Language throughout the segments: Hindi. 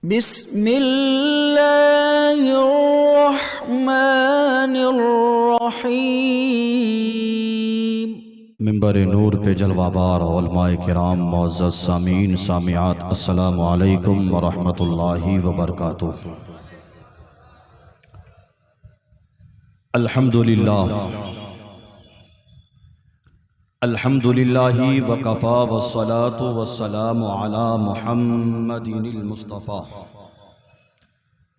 बिस्मिल्लाहिर्रहमानिर्रहीम। मिंबर नूर पे जलवाबार उलमाए किराम मुअज़्ज़ज़ सामीन सामियात अस्सलामु अलैकुम व रहमतुल्लाहि व बरकातुहू। अल्हम्दुलिल्लाहि व कफ़ा वस्सलातु वस्सलामु अला मुहम्मदिनिल मुस्तफ़ा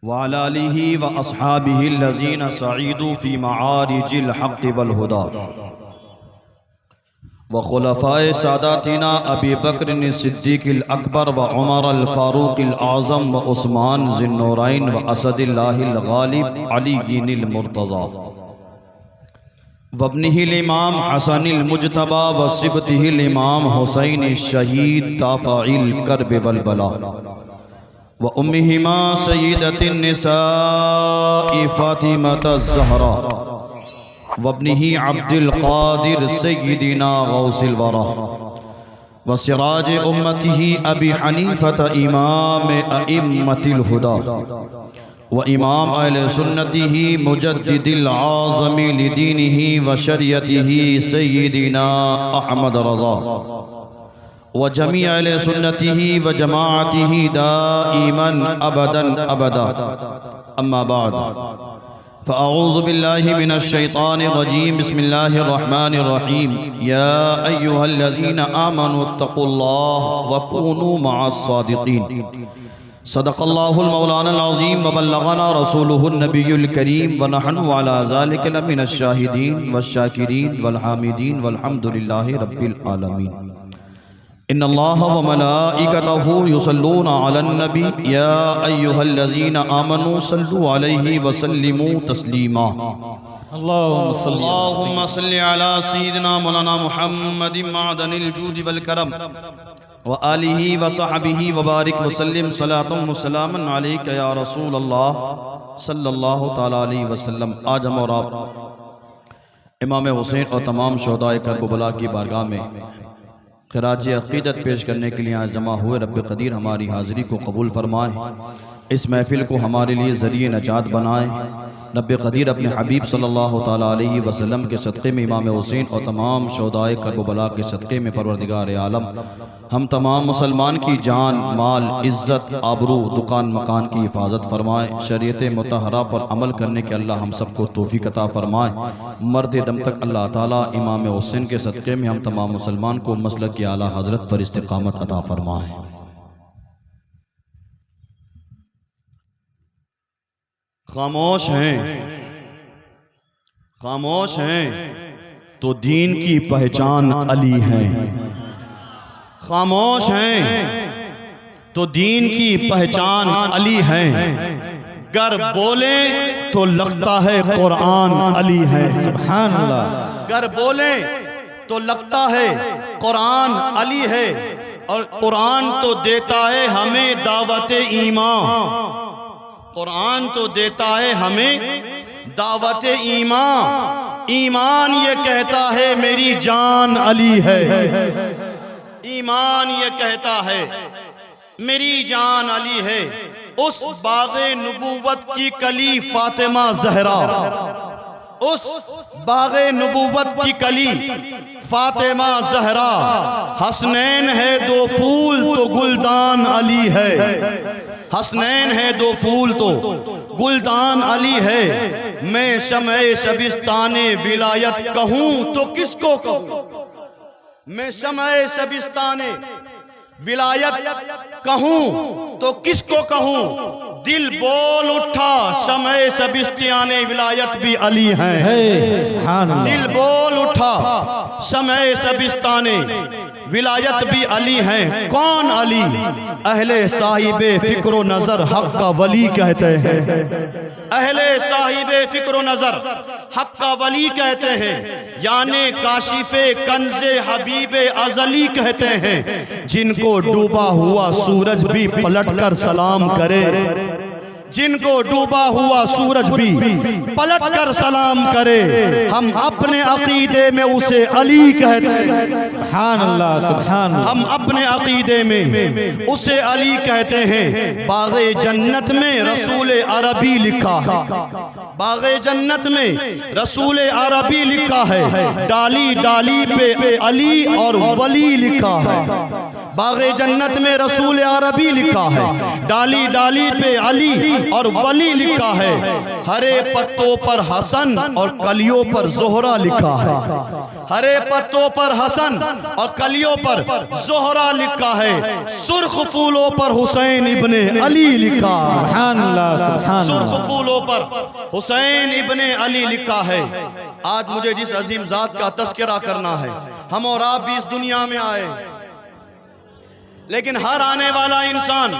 व अला आलिहि व अस्हाबिहि लज़ीना सईदू फ़ी मआरिजिल हक़्क़ि वल हुदा व खुलफ़ाए सादातिना अबी बकर सिद्दीक़िल अकबर व उमर अल फ़ारूक़िल आज़म व उस्मान ज़िन्नूरैन व असदिल्लाहिल गालिब अलीय्यिनिल मुर्तज़ा वब्निहिल इमाम हसनिल मुज्तबा व सिबतिहिल इमाम हुसैन शहीद दाफ़िल कर्ब वल बला व उम्मिहिमा सय्यदतिन निसाइ फ़ातिमतुज़ ज़हरा वब्निही अब्दुल क़ादिर सय्यिदिना गौसिल वरा व सिराज उम्मतिही अबी हनीफ़त इमाम अइम्मतिल हुदा व इमाम अहले सुन्नतिही मुजद्दिदिल आज़मी लिदीनिही व शरीयतिही सय्यिदिना अहमद रज़ा व जमी अहले सुन्नतिही व जमाअतिही दाइमन अबदन अबदा। अम्मा बाद फ़अऊज़ु बिल्लाहि मिनश शैतानिर रजीम। बिस्मिल्लाहिर रहमानिर रहीम। या अय्युहल्लज़ीना आमनू अत्तक़ुल्लाह व कूनू मअस सादिक़ीन। सदक़ल्लाहुल मौलानाल अज़ीम व बल्लगना रसूलुहुन नबियुल करीम व नहनु अला ज़ालिका लमिनश शाहिदीन वश्शाकिरीन वल हामिदीन वल्हम्दुलिल्लाहि रब्बिल आलमीन। इन्नल्लाह व मलाइकतहु युसल्लूना अलन नबी या अय्युहल्लज़ीना आमनू सल्लु अलैहि व सल्लिमू तस्लीमा। अल्लाहुम्मा सल्लि अला सय्यिदिना मौलाना मुहम्मदिन मअदनिल जूदि वल करम व आलिहि व सहबिहि व बारिक वसल्लिम सलातुम व सलामन अलैका या रसूल अल्लाह सल्लल्लाहु तआला अलैहि वसल्लम। आज हम और आप इमाम हुसैन और तमाम शोहदाए करबला की बारगाह में खिराज अक़ीदत पेश करने के लिए आज जमा हुए। रब्ब क़दीर हमारी हाज़िरी को कबूल फरमाए, इस महफ़िल को हमारे लिए ज़रिए नजात बनाए। रब्ब क़दीर अपने हबीब सल्लल्लाहु ताला अलैहि वसल्लम के सदक़े में इमाम हुसैन और तमाम शोहदाए करबला के सदक़े में परवरदिगार आलम हम तमाम मुसलमान की जान माल इज़्ज़त आबरू दुकान मकान की हिफाजत फरमाए। शरीयत मुतहरा पर अमल करने के अल्लाह हम सबको तौफ़ीक़ अता फरमाए। मरते दम तक अल्लाह ताला इमाम हुसैन के सदक़े में हम तमाम मुसलमान को मसलक की आला हज़रत पर इस्तिक़ामत अता फरमाए। खामोश हैं तो दीन की पहचान अली है। खामोश हैं तो दीन की पहचान अली है। गर बोले तो लगता है कुरान अली है। सुभान अल्लाह। गर बोले तो लगता है कुरान अली है और कुरान तो देता है हमें दावत ईमान। कुरान तो देता है हमें दावत ईमान। ईमान ये कहता है मेरी जान अली है। ईमान ये कहता है मेरी जान अली है। उस बाग़े नबूवत की कली फातिमा ज़हरा, उस बाग़े नबूवत की कली फातिमा ज़हरा। हसनैन है दो फूल तो गुलदान अली है। हसनैन है दो फूल तो गुलदान अली है। मैं शम्ए शबिस्ताने विलायत कहूँ तो किसको कहूँ। मैं शम्ए शबिस्ताने विलायत कहूँ तो किसको कहूँ। दिल बोल उठा शम्ए शबिस्ताने विलायत भी अली है। दिल बोल उठा शम्ए शबिस्ताने विलायत भी अली हैं। कौन अली। अहले साहिबे फ़िक्र नज़र हक़ का वली कहते हैं। अहले साहिबे फ़िक्र नज़र हक़ का वली कहते हैं। यानी काशिफ़े कंज़े हबीबे अज़ली कहते हैं। जिनको डूबा हुआ सूरज भी पलट कर सलाम करे। जिनको डूबा हुआ सूरज भी पलट कर सलाम करे, हम अपने अकीदे में उसे अली कहते हैं। सुभान अल्लाह, सुभान अल्लाह। हम अपने अकीदे में उसे अली कहते हैं। बाग़े जन्नत में रसूल अरबी लिखा है, बाग़े जन्नत में रसूल अरबी लिखा है, डाली डाली पे अली और वली लिखा है। बाग़े जन्नत में रसूल अरबी लिखा है, डाली डाली पे अली और वली लिखा है। हरे पत्तों पर हसन और कलियों पर ज़ोहरा लिखा है, हरे पत्तों पर हसन और कलियों पर ज़ोहरा लिखा है। सुर्ख फूलों पर हुसैन इब्ने अली लिखा है, सुभान अल्लाह, सुभान अल्लाह। सुर्ख फूलों पर हुसैन इब्ने अली लिखा है। आज मुझे जिस अजीम ज़ात का तज़किरा करना है, हम और आप भी इस दुनिया में आए, लेकिन हर आने वाला इंसान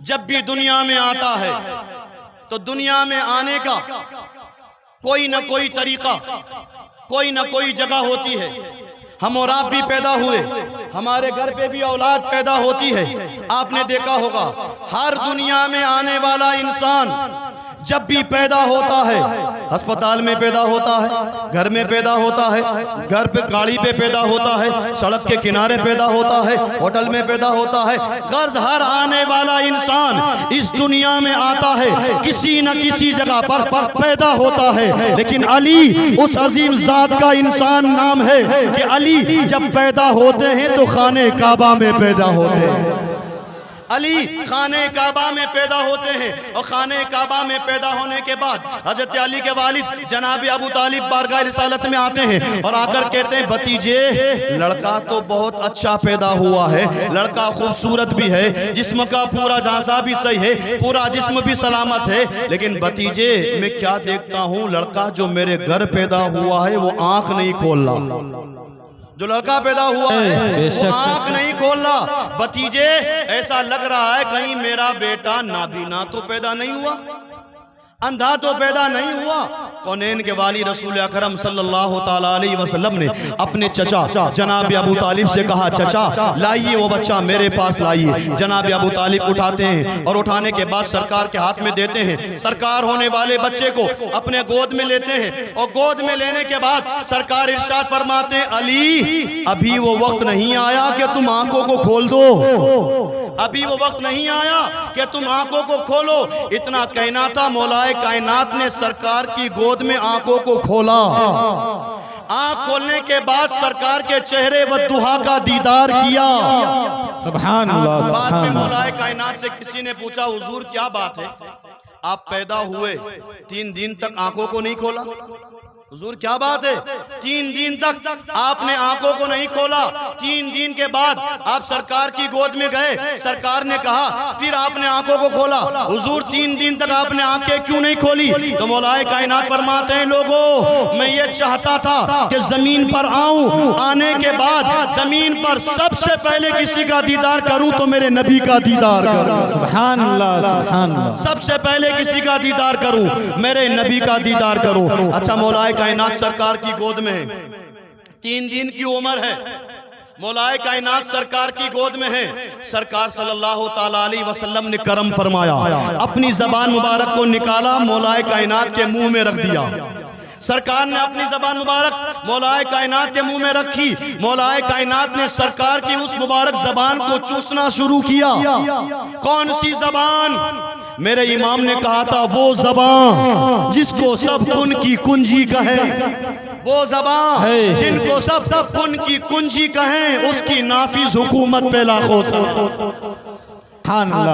जब भी दुनिया में आता है तो दुनिया में आने का कोई ना कोई तरीका, कोई ना कोई जगह होती है। हम और आप भी पैदा हुए, हमारे घर पे भी औलाद पैदा होती है। आपने देखा होगा हर दुनिया में आने वाला इंसान जब भी पैदा होता है, अस्पताल में पैदा होता है, घर में पैदा होता है, घर पे गाड़ी पे पैदा होता है, सड़क के किनारे पैदा होता है, होटल में पैदा होता है। गर्ज हर आने वाला इंसान इस दुनिया में आता है, किसी न किसी जगह पर पैदा होता है। लेकिन अली उस अजीम जात का इंसान नाम है कि अली जब पैदा होते हैं तो खाने काबा में पैदा होते हैं। अली खाने काबा में पैदा होते हैं और खाने काबा में पैदा होने के बाद हजरत अली के वालिद जनाब अबू तालिब बारगाह रिसालत में आते हैं और आकर कहते हैं, भतीजे लड़का तो बहुत अच्छा पैदा हुआ है, लड़का खूबसूरत भी है, जिस्म का पूरा झांसा भी सही है, पूरा जिस्म भी सलामत है, लेकिन भतीजे मैं क्या देखता हूँ, लड़का जो मेरे घर पैदा हुआ है वो आंख नहीं खोल रहा, जो लड़का पैदा हुआ है वो आंख नहीं खोल रहा। भतीजे ऐसा लग रहा है कहीं मेरा बेटा नाबीना तो पैदा नहीं हुआ, अंधा तो पैदा नहीं हुआ। कौनैन के वाली रसूल अकरम सल्लल्लाहु ताला अलैहि वसल्लम ने अपने चचा जनाब अबू तालिब से कहा, चचा लाइए वो बच्चा मेरे पास लाइए। जनाब अबू तालिब उठाते हैं और उठाने के बाद सरकार के हाथ में देते हैं। सरकार होने वाले बच्चे को अपने गोद में लेते हैं और गोद में लेने के बाद सरकार इरशाद फरमाते हैं, अली अभी वो वक्त नहीं आया कि तुम आंखों को खोल दो, अभी वो वक्त नहीं आया कि तुम आंखों को खोलो। इतना कहना था, मौलाए कायनात ने सरकार की गोद में आंखों को खोला। आंख खोलने के बाद सरकार के चेहरे व दुहा का दीदार किया। सुभान अल्लाह। बाद में मौलाए कायनात से किसी ने पूछा, हुजूर क्या बात है, आप पैदा हुए 3 दिन तक आंखों को नहीं खोला? हुजूर क्या बात है, 3 दिन तक आपने आंखों को नहीं खोला, 3 दिन के बाद आप सरकार की गोद में गए, सरकार ने कहा फिर आपने आंखों को खोला। हुजूर 3 दिन तक आपने आंखें क्यों नहीं खोली? तो मौलाए कायनात फरमाते हैं, लोगों मैं ये चाहता था कि जमीन पर आऊं, आने के बाद जमीन पर सबसे पहले किसी का दीदार करूं तो मेरे नबी का दीदार करूं। सुभान अल्लाह, सुभान अल्लाह। सबसे पहले किसी का दीदार करूं, मेरे नबी का दीदार करूं। अच्छा, मौलाए कायनात सरकार की गोद में है, 3 दिन की उम्र है, मौलाए कायनात सरकार की गोद में है। सरकार सल्लल्लाहु ताला अलैहि वसल्लम ने करम फरमाया, अपनी जबान मुबारक को निकाला, मौलाए कायनात के मुंह में रख दिया। सरकार ने अपनी जबान मुबारक मौलाए कायनात के मुंह में रखी। मौलाए कायनात ने सरकार की उस मुबारक जबान को चूसना शुरू किया। कौन सी जबान? मेरे इमाम ने कहा था, वो जबान जिसको सब कुन की कुंजी कहे, वो जबान जिनको सब कुन की कुंजी कहें, उसकी नाफिज हुकूमत पे लाखों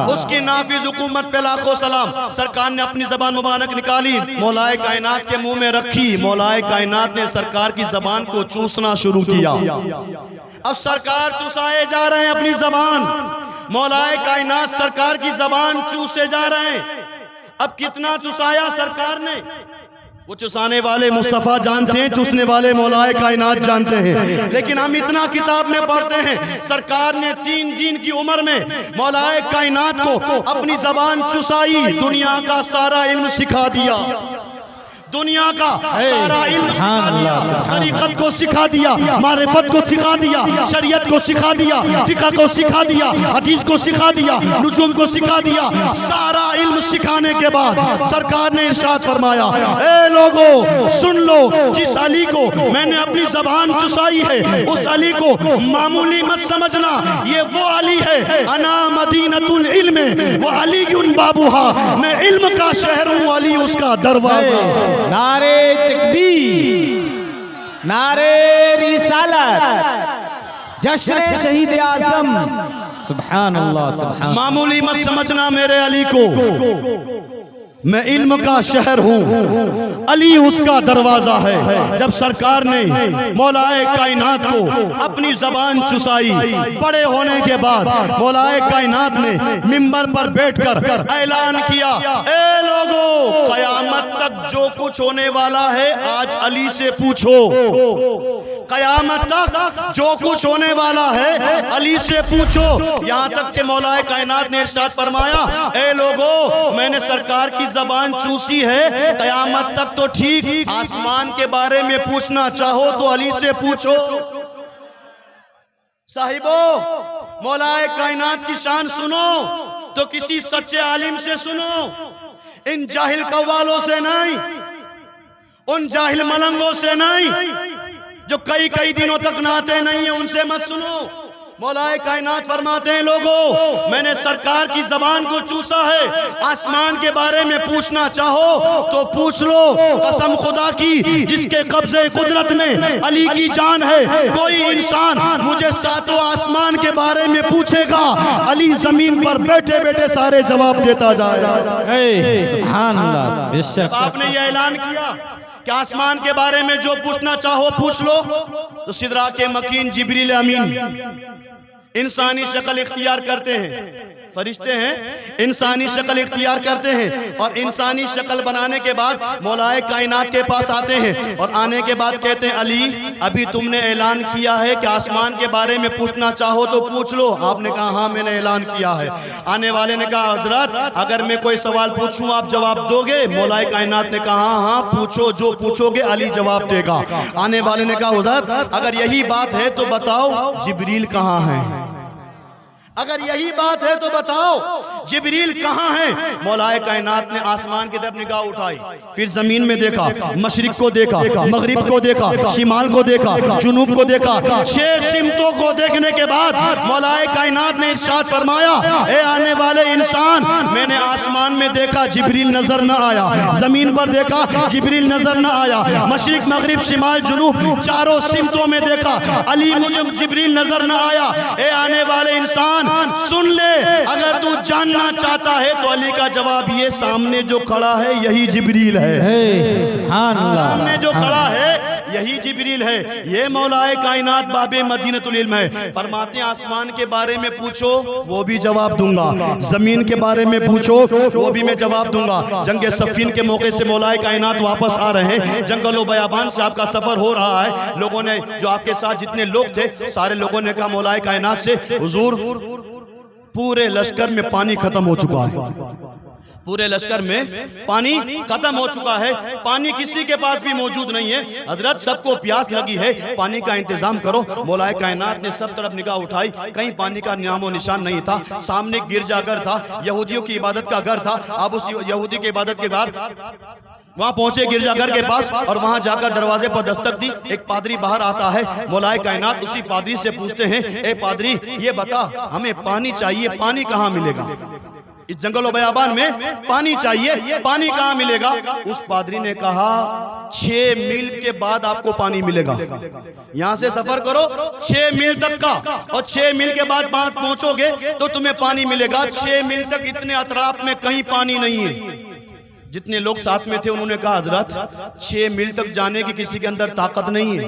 उसकी नाफिज हुकूमत पे लाखों सलाम। सरकार ने अपनी जबान मुबारक निकाली, मौलाए कायनात के मुंह में रखी। मौलाए कायनात ने सरकार की जबान को चूसना शुरू किया। अब सरकार चुसाए जा रहे हैं अपनी जबान, मौलाए कायनात सरकार की जबान चूसे जा रहे हैं। अब कितना चुसाया सरकार ने, वो चुसाने वाले मुस्तफ़ा जानते हैं, चूसने वाले मौलाए कायनात जानते हैं। लेकिन हम इतना किताब में पढ़ते हैं, सरकार ने 3 दिन की उम्र में मौलाए कायनात को अपनी जबान चुसाई, दुनिया का सारा इल्म सिखा दिया, दुनिया का सारा इल्म सिखा दिया, सुभान तरीक़त को सिखा दिया, मारिफत को सिखा दिया, शरीयत को सिखा दिया, फिक़ह को सिखा दिया, हदीस को सिखा दिया, नुजूम को सिखा दिया। सारा इल्म सिखाने के बाद सरकार ने इरशाद फरमाया, ए लोगों सुन लो, जिस अली को मैंने अपनी ज़बान चुसाई है उस अली को मामूली मत समझना, ये वो अली है, अना मदीनतुल इल्म, वो अली उन बाबूहा, मैं इल्म का शहर हूँ, अली उसका दरवाजा। नारे तकबीर, नारे रिसालत, जश्न शहीद आज़म। सुभान अल्लाह, सुभान। मामूली मत समझना मेरे अली को, मैं इल्म का शहर हूँ, अली उसका दरवाजा है। जब सरकार ने मौलाए कायनात को अपनी जबान चुसाई, बड़े होने के बाद मौलाए कायनात ने मिंबर पर बैठकर ऐलान किया, ए लोगों, कयामत तक जो कुछ होने वाला है आज अली से पूछो। कयामत तक जो कुछ होने वाला है अली से पूछो। यहाँ तक के मौलाए कायनात ने इरशाद फरमाया, ए लोगों, मैंने सरकार की जबान चूसी है, कयामत तक तो ठीक, आसमान के बारे में पूछना चाहो तो अली से पूछो। साहिबो, मौलाए कायनात की शान सुनो तो किसी सच्चे आलिम से सुनो, इन जाहिल कव्वालों से नहीं, उन जाहिल मलंगों से नहीं जो कई कई दिनों तक नहाते नहीं है, उनसे मत सुनो। मौलाए कायनात फरमाते हैं, लोगों, मैंने सरकार की जबान को चूसा है, आसमान के बारे में पूछना चाहो तो पूछ लो। कसम खुदा की जिसके कब्जे कुदरत में अली की जान है, कोई इंसान मुझे सातों आसमान के बारे में पूछेगा, अली जमीन पर बैठे बैठे सारे जवाब देता जाएगा। सुभान अल्लाह। बेशक आपने ये ऐलान किया कि आसमान के बारे में जो पूछना चाहो पूछ लो, तो सिदरा के मकीन जिब्रील अमीन इंसानी शक्ल इख्तियार करते हैं, फरिश्ते हैं, इंसानी शक्ल इख्तियार करते हैं और इंसानी शक्ल बनाने के बाद मौलाए कायनात के पास आते हैं और आने के बाद कहते हैं, अली अभी तुमने ऐलान किया है कि आसमान के बारे में पूछना चाहो तो पूछ लो। आपने कहा हाँ मैंने ऐलान किया है। आने वाले ने कहा, हजरत अगर मैं कोई सवाल पूछूं आप जवाब दोगे? मौलाए कायनात ने कहा हाँ पूछो, जो पूछोगे अली जवाब देगा। आने वाले ने कहा, हजरत अगर यही बात है तो बताओ जिब्रील कहाँ है? अगर यही बात है तो बताओ जिब्रील कहाँ है? मौलाए कायनात ने आसमान की तरफ निगाह उठाई, फिर जमीन में देखा, मशरिक को देखा, मगरिब को देखा, शिमाल को देखा, जुनूब को देखा। 6 सिमतों को देखने के बाद मौलाए कायनात ने इरशाद फरमाया, ए आने वाले इंसान, मैंने आसमान में देखा जिब्रील नजर न आया, जमीन पर देखा जिब्रील नजर न आया, मशरिक मगरिब शिमाल जुनूब चारों सिमतों में देखा, अली मुझे जिब्रील नजर न आया। ए आने वाले इंसान सुन ले, अगर तू जानना चाहता है तो अली का जवाब ये, सामने जो खड़ा है यही जिब्रील है। सुभान अल्लाह। सामने जो खड़ा है यही जिब्रील है। ये मौलाए कायनात बाबे मदीनतुल इल्म है। फरमाते हैं आसमान के बारे में पूछो वो भी जवाब दूंगा, जमीन के बारे में पूछो वो भी मैं जवाब दूंगा। जंग सफीन के मौके से मौलाए कायनात वापस आ रहे हैं, जंगल बयाबान से आपका सफर हो रहा है। लोगों ने, जो आपके साथ जितने लोग थे सारे लोगों ने कहा मौलाए कायनात से, हुजूर पूरे लश्कर में पानी खत्म हो चुका है, पूरे लश्कर में पानी खत्म हो चुका है, पानी किसी के पास भी मौजूद नहीं है। हजरत सबको प्यास लगी है, पानी का इंतजाम करो। मौलाए कायनात ने सब तरफ निगाह उठाई, कहीं पानी का नामो निशान नहीं था। सामने गिरजाघर था, यहूदियों की इबादत का घर था। अब उस यहूदी की इबादत के बाद वहां पहुंचे गिरजाघर के पास और वहां जाकर दरवाजे पर दस्तक दी। एक पादरी बाहर आता है, मौलाए कायनात उसी पादरी से पूछते हैं, ए पादरी ये बता हमें पानी चाहिए, पानी कहाँ मिलेगा? इस जंगल और बयाबान में पानी चाहिए, पानी कहाँ मिलेगा? उस पादरी ने कहा 6 मील के बाद आपको पानी मिलेगा। यहाँ से सफर करो 6 मील तक का, और 6 मील के बाद पहुंचोगे तो तुम्हें पानी मिलेगा। 6 मील तक इतने अतराफ में कहीं पानी नहीं है। जितने लोग साथ में थे उन्होंने कहा, हजरत 6 मील तक जाने की किसी के अंदर ताकत नहीं है,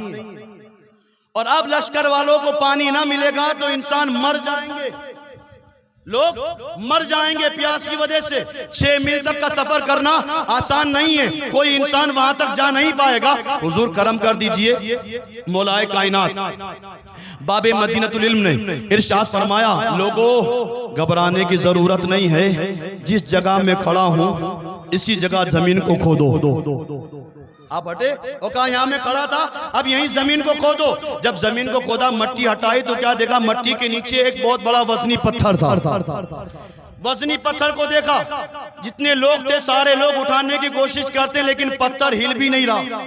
और अब लश्कर वालों को पानी ना मिलेगा तो इंसान मर जाएंगे, लोग मर जाएंगे प्यास की वजह से। 6 मील तक का सफर करना आसान नहीं है, कोई इंसान वहां तक जा नहीं पाएगा। हुजूर करम कर दीजिए। मौलाए कायनात बाबे मदीनतुल इल्म ने इरशाद फरमाया, लोगों घबराने की जरूरत नहीं है, जिस जगह में खड़ा हूं इसी जगह जमीन को खोदो। आप हटे और कहा यहाँ में खड़ा था, अब यहीं जमीन को खोदो। जब जमीन को खोदा, मट्टी हटाई तो क्या देखा, मट्टी के नीचे एक बहुत बड़ा वजनी पत्थर था। वजनी पत्थर को देखा, जितने लोग थे सारे लोग उठाने की कोशिश करते, लेकिन पत्थर हिल भी नहीं रहा,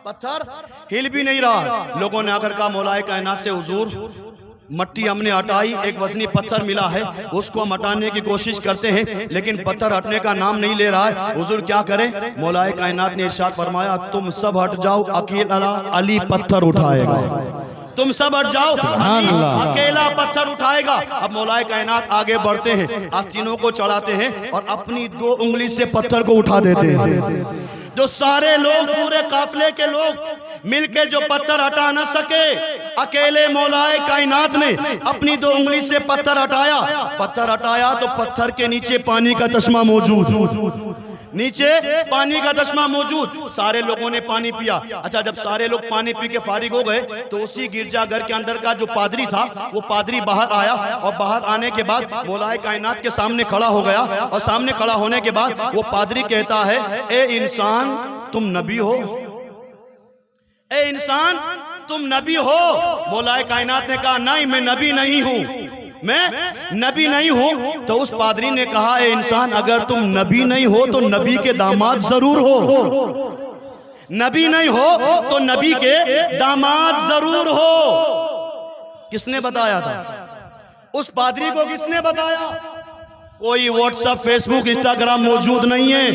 पत्थर हिल भी नहीं रहा। लोगों ने आकर कहा मौलाए कायनात से, हुजूर मट्टी हमने हटाई, एक वजनी पत्थर मिला है, उसको हम हटाने की कोशिश करते हैं, लेकिन पत्थर हटने का नाम नहीं ले रहा है, हुजूर क्या करें? मौलाए कायनात ने इरशाद फरमाया, तुम सब हट जाओ, अकेला अली पत्थर उठाएगा। तुम सब हट जाओ, अकेला पत्थर उठाएगा। अब मौलाए कायनात आगे बढ़ते हैं, आस्तीनों को चढ़ाते हैं और अपनी 2 उंगली से पत्थर को उठा देते हैं। जो सारे लोग, पूरे काफिले के लोग मिलके जो पत्थर हटा न सके, अकेले मौलाए कायनात ने अपनी 2 उंगली से पत्थर हटाया। पत्थर हटाया तो पत्थर के नीचे पानी का चश्मा मौजूद, नीचे पानी का चश्मा मौजूद। सारे लोगों ने पानी पिया। अच्छा, जब सारे लोग पानी पी के फारिग हो गए तो उसी गिरजाघर के अंदर का जो पादरी था, वो पादरी बाहर आया और बाहर आने के बाद मौलाए कायनात के सामने खड़ा हो गया। और सामने खड़ा होने के बाद वो पादरी कहता है, ए इंसान तुम नबी हो, ए इंसान तुम नबी हो। मौलाए कायनात ने कहा, नहीं मैं नबी नहीं हूं, मैं नबी नहीं हूं। तो उस पादरी ने कहा, ए इंसान अगर तुम नबी नहीं हो तो नबी के दामाद जरूर हो, नबी नहीं हो तो नबी के दामाद जरूर हो। किसने बताया था? उस पादरी को किसने बताया? कोई व्हाट्सएप, फेसबुक, इंस्टाग्राम मौजूद नहीं है,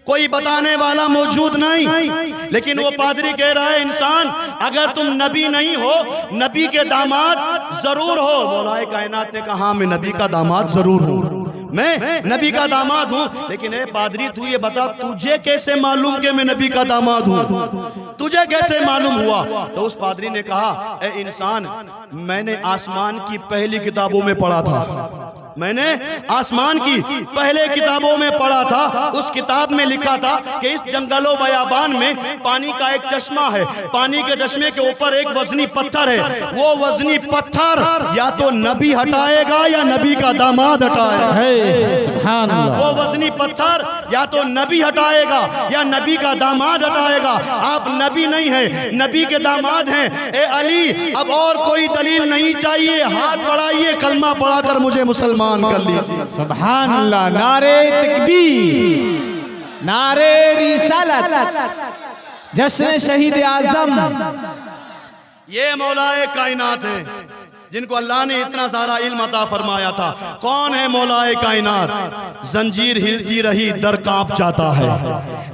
कोई बताने वाला मौजूद नहीं, लेकिन वो पादरी कह रहा है, इंसान अगर तुम नबी नहीं हो, नबी के दामाद जरूर हो। मौलाए कायनात ने कहा, मैं नबी का दामाद जरूर हूं, मैं नबी का दामाद हूं। लेकिन ए पादरी, तू ये बता, तुझे कैसे मालूम कि मैं नबी का दामाद हूं? तुझे कैसे मालूम हुआ? तो उस पादरी ने कहा, ए इंसान मैंने आसमान की पहली किताबों में पढ़ा था, मैंने आसमान की पहले किताबों में पढ़ा था। उस किताब में लिखा था कि इस जंगलों बयाबान में पानी का एक चश्मा है, पानी के चश्मे के ऊपर एक वजनी पत्थर है। वो वजनी पत्थर या तो नबी हटाएगा या नबी का दामाद हटाएगा। सुभान अल्लाह। वो वजनी पत्थर या तो नबी हटाएगा या नबी का दामाद हटाएगा। आप नबी नहीं है, नबी के दामाद हैं। ए अली, अब और कोई दलील नहीं चाहिए, हाथ बढ़ाइए, कलमा पढ़ाकर मुझे मुसलमान कर लीजिए। सुभान अल्लाह। नारे तकबीर, नारे रिसालत, जश्न शहीद आजम। ये मौलाए कायनात है जिनको अल्लाह ने इतना सारा इल्म अता फरमाया था। कौन है मौलाए कायनात? जंजीर हिलती रही, दर कांप जाता है,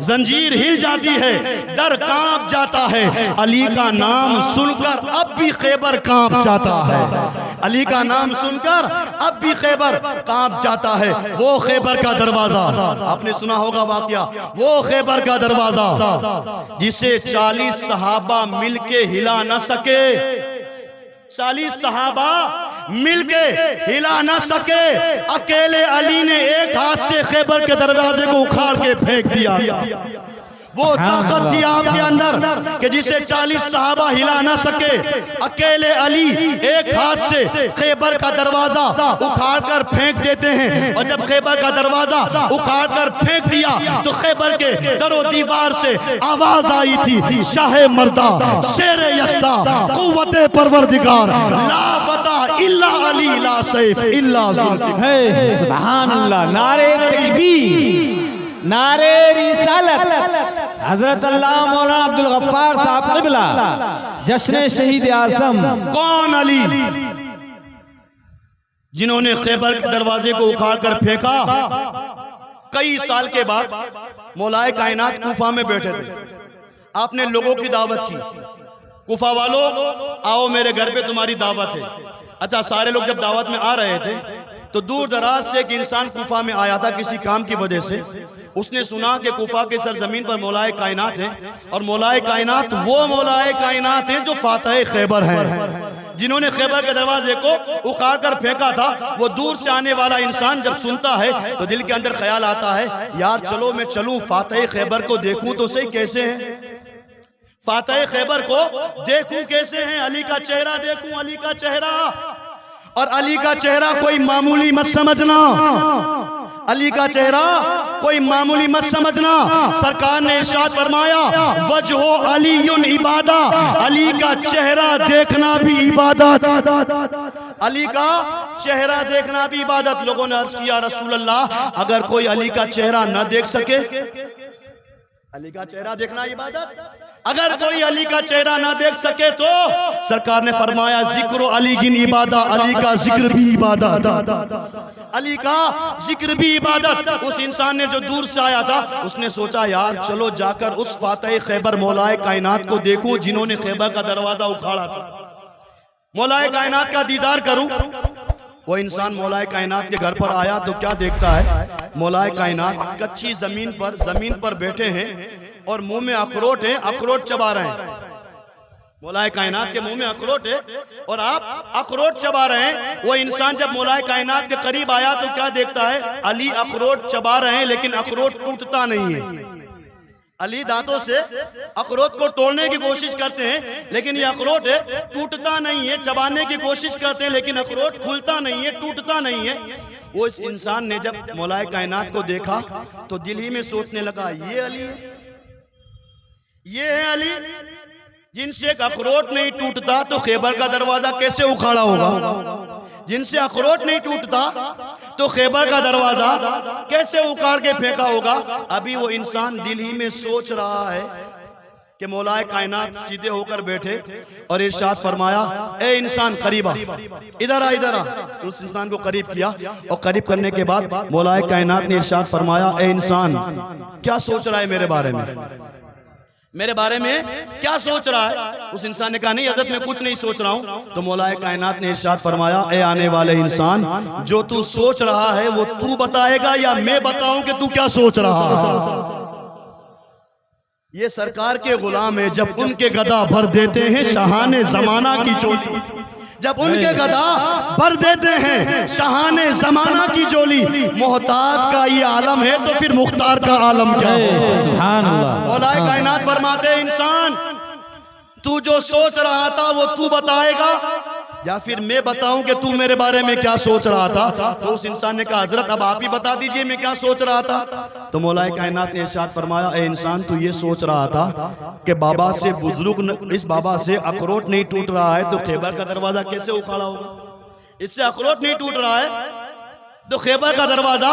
जंजीर हिल जाती है, दर कांप जाता है। अली का नाम सुनकर अब भी खैबर कांप जाता है, अली का नाम सुनकर अब भी खैबर कांप जाता है। वो खैबर का दरवाजा, आपने सुना होगा वाकया, वो खैबर का दरवाजा जिसे 40 सहाबा मिलके हिला न सके, 40 सहाबा मिलके हिला न सके। अकेले अली ने एक हाथ से खैबर के दरवाजे को उखाड़ के फेंक दिया। वो ताकत थी आपके अंदर कि जिसे 40 सहाबा हिला न सके। अकेले अली एक हाथ से खैबर का दरवाजा उखाड़ कर फेंक देते हैं। और जब खैबर का दरवाजा उखाड़ कर फेंक दिया तो खैबर के दरो दीवार से आवाज आई थी, शाह मर्दा, शेर यस्ता, कुव्वते परवरदिगार, ला फतह इल्ला अली, ला सैफ इल्ला जुल्फिकार। सुभान अल्लाह। नारे तकबीर, नारे रिसालत। हजरत अल्लाह मौलाना अब्दुल गफ्फार साहब क़िबला, जश्न शहीद आज़म। कौन अली? जिन्होंने खैबर के दरवाजे को उखाड़ कर फेंका। कई साल के बाद मौलाए कायनात कूफा में बैठे थे, आपने लोगों की दावत की, कूफा वालों आओ मेरे घर पे तुम्हारी दावत है। अच्छा, सारे लोग जब दावत में आ रहे थे तो दूर दराज से एक इंसान कूफा में आया था किसी काम की वजह से। उसने सुना कि कूफा के सरजमीन पर मौलाए कायनात है, और मौलाए कायनात वो मौलाए कायनात है जो फातह खैबर है, जिन्होंने खैबर के दरवाजे को उखाड़ कर फेंका था। वो दूर से आने वाला इंसान जब सुनता है तो दिल के अंदर ख्याल आता है, यार चलो मैं चलूं, फातह खैबर को देखूं तो सही कैसे है, फातह खैबर को देखूं कैसे हैं, अली का चेहरा देखूं, अली का चेहरा। और अली का चेहरा कोई मामूली मत समझना, अली का चेहरा कोई मामूली मत समझना। सरकार ने इरशाद फरमाया वजहो अलीयुन इबादा, अली का चेहरा देखना भी इबादत, अली का चेहरा देखना भी इबादत। लोगों ने अर्ज किया रसूल अल्लाह, अगर कोई अली का चेहरा न देख सके, अली का चेहरा देखना इबादत, अगर कोई अली का चेहरा ना देख सके तो सरकार ने फरमाया जिक्र अली गिन इबादा, अली का जिक्र भी इबादत, अली का जिक्र भी इबादत। उस इंसान ने जो दूर से आया था उसने सोचा यार चलो जाकर उस फातह खैबर मौलाए कायनात को देखूं जिन्होंने खैबर का दरवाजा उखाड़ा था, मौलाए कायनात का दीदार करूं। वो इंसान मौलाए कायनात के घर पर आया तो क्या देखता है, मौलाए कायनात कच्ची जमीन पर बैठे हैं और मुंह में अखरोट है, अखरोट चबा रहे हैं। मौलाए कायनात के मुंह में अखरोट है और आप अखरोट चबा रहे हैं। वो इंसान जब मौलाए कायनात के करीब आया तो क्या देखता है, अली अखरोट चबा रहे हैं लेकिन अखरोट टूटता नहीं है। अली दांतों से अखरोट को तोड़ने की कोशिश करते हैं लेकिन ये अखरोट है टूटता नहीं है, चबाने की कोशिश करते हैं लेकिन अखरोट खुलता नहीं है, टूटता नहीं है। वो इस इंसान ने जब मौलाए कायनात को देखा तो दिल ही में सोचने लगा ये अली है, ये है अली जिनसे एक अखरोट नहीं टूटता तो खैबर का दरवाजा कैसे उखाड़ा होगा, जिनसे अखरोट नहीं टूटता तो खैबर का दरवाजा कैसे उखाड़ के फेंका होगा। अभी वो इंसान दिल ही में सोच रहा है कि मौलाए कायनात सीधे होकर बैठे और इरशाद फरमाया ए इंसान करीब आ, इधर आ, इधर आ। उस इंसान को करीब किया और करीब करने के बाद मौलाए कायनात ने इरशाद फरमाया ए इंसान क्या सोच रहा है मेरे बारे में, मेरे बारे में क्या सोच रहा है। उस इंसान ने कहा नहीं हज़रत मैं कुछ नहीं सोच रहा हूं। तो मौलाए कायनात ने इरशाद फरमाया ए आने वाले इंसान, जो तू सोच रहा है वो तू बताएगा या मैं बताऊं कि तू क्या सोच रहा है। ये सरकार के गुलाम है, जब उनके गदा भर देते हैं शाहाने जमाना की चोली, जब उनके गदा भर देते हैं शाहाने जमाना की जोली। मोहताज का ये आलम है तो फिर मुख्तार का आलम क्या है। सुभान अल्लाह। मौलाए कायनात फरमाते इंसान तू जो सोच रहा था वो तू बताएगा या फिर मैं बताऊं कि तू मेरे बारे में क्या सोच रहा था। तो उस इंसान ने कहा हजरत अब आप ही बता दीजिए मैं क्या सोच रहा था। तो मौलाए कायनात ने इरशाद फरमाया ए इंसान तू ये सोच रहा था कि बाबा से बुजुर्ग इस बाबा से अखरोट नहीं टूट रहा है तो खैबर का दरवाजा कैसे उखाड़ा होगा, इससे अखरोट नहीं टूट रहा है तो खैबर का दरवाजा